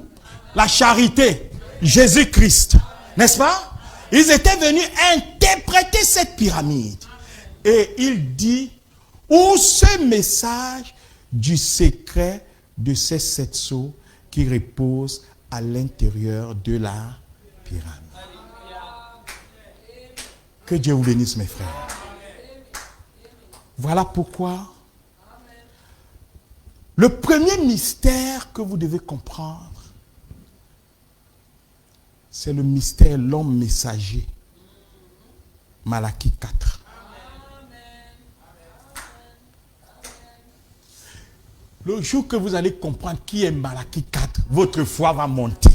la charité, Jésus-Christ. N'est-ce pas? Ils étaient venus interpréter cette pyramide. Et il dit, où ce message du secret de ces 7 sceaux qui reposent à l'intérieur de la pyramide. Que Dieu vous bénisse, mes frères. Voilà pourquoi le premier mystère que vous devez comprendre, c'est le mystère l'homme messager. Malachie 4. Le jour que vous allez comprendre qui est Malachie 4, votre foi va monter.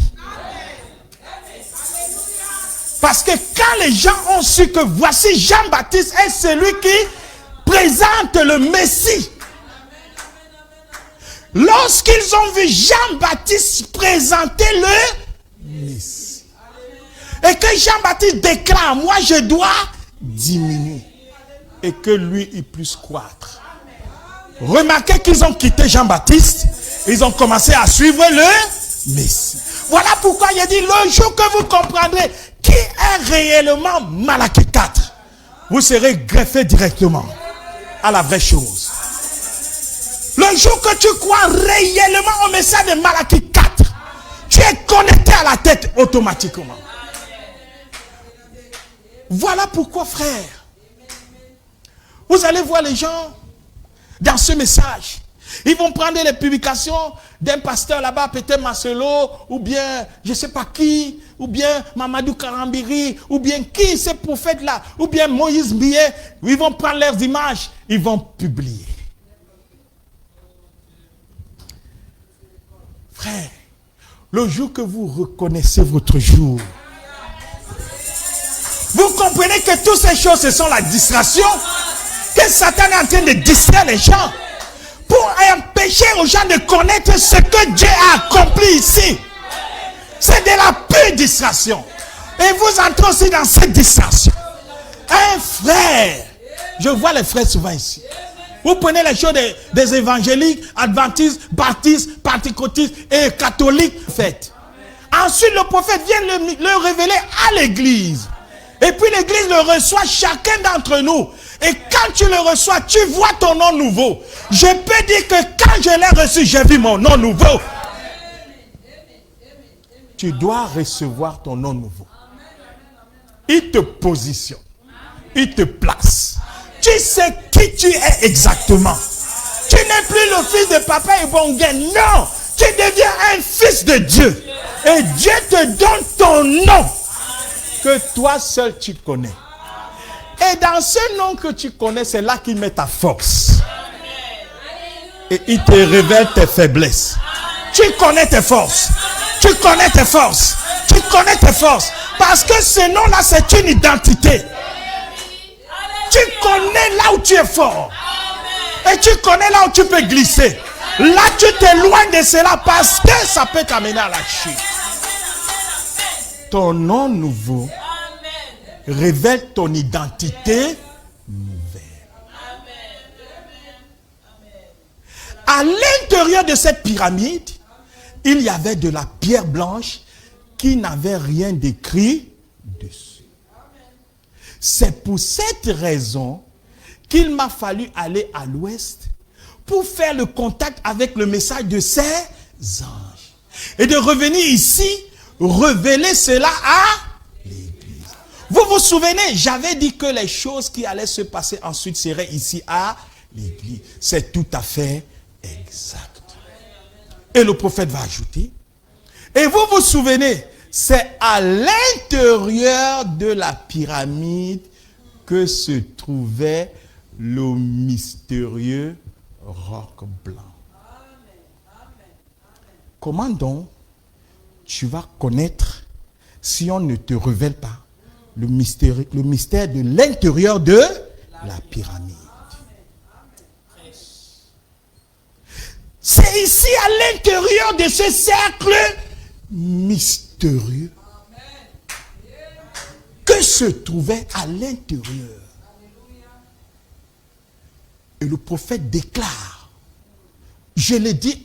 Parce que quand les gens ont su que voici Jean-Baptiste est celui qui présente le Messie. Lorsqu'ils ont vu Jean-Baptiste présenter le Messie. Et que Jean-Baptiste déclare, moi je dois diminuer. Et que lui il puisse croître. Remarquez qu'ils ont quitté Jean-Baptiste. Ils ont commencé à suivre le Messie. Voilà pourquoi il a dit, le jour que vous comprendrez qui est réellement Malachie 4, vous serez greffé directement à la vraie chose. Le jour que tu crois réellement au message de Malachie 4, tu es connecté à la tête automatiquement. Voilà pourquoi, frère, vous allez voir les gens dans ce message. Ils vont prendre les publications d'un pasteur là-bas, peut-être Marcelo, ou bien je ne sais pas qui, ou bien Mamadou Karambiri, ou bien qui ces prophètes-là, ou bien Moïse Billet. Ils vont prendre leurs images, ils vont publier. Frère, le jour que vous reconnaissez votre jour, vous comprenez que toutes ces choses, ce sont la distraction. Que que Satan est en train de distraire les gens pour empêcher aux gens de connaître ce que Dieu a accompli ici. C'est de la pure distraction. Et vous entrez aussi dans cette distraction. Un frère, je vois les frères souvent ici. Vous prenez les choses des évangéliques, adventistes, baptistes, pentecôtistes et catholiques. Faites. Ensuite, le prophète vient le révéler à l'église. Et puis l'église le reçoit chacun d'entre nous. Et quand tu le reçois, tu vois ton nom nouveau. Je peux dire que quand je l'ai reçu, j'ai vu mon nom nouveau. Tu dois recevoir ton nom nouveau. Il te positionne. Il te place. Tu sais qui tu es exactement. Tu n'es plus le fils de papa et Bongen. Non. Tu deviens un fils de Dieu. Et Dieu te donne ton nom. Que toi seul tu connais. Et dans ce nom que tu connais, c'est là qu'il met ta force. Et il te révèle tes faiblesses. Tu connais tes forces. Tu connais tes forces. Tu connais tes forces. Parce que ce nom-là, c'est une identité. Tu connais là où tu es fort. Et tu connais là où tu peux glisser. Là, tu t'éloignes de cela parce que ça peut t'amener à la chute. Ton nom nouveau révèle ton identité nouvelle. À l'intérieur de cette pyramide, il y avait de la pierre blanche qui n'avait rien d'écrit dessus. C'est pour cette raison qu'il m'a fallu aller à l'ouest pour faire le contact avec le message de ces anges. Et de revenir ici, révéler cela à l'église. Vous vous souvenez, j'avais dit que les choses qui allaient se passer ensuite seraient ici à l'église. C'est tout à fait exact. Et le prophète va ajouter. Et vous vous souvenez, c'est à l'intérieur de la pyramide que se trouvait le mystérieux roc blanc. Comment donc tu vas connaître si on ne te révèle pas le mystère de l'intérieur de la pyramide? C'est ici à l'intérieur de ce cercle mystérieux que se trouvait à l'intérieur. Et le prophète déclare, je l'ai dit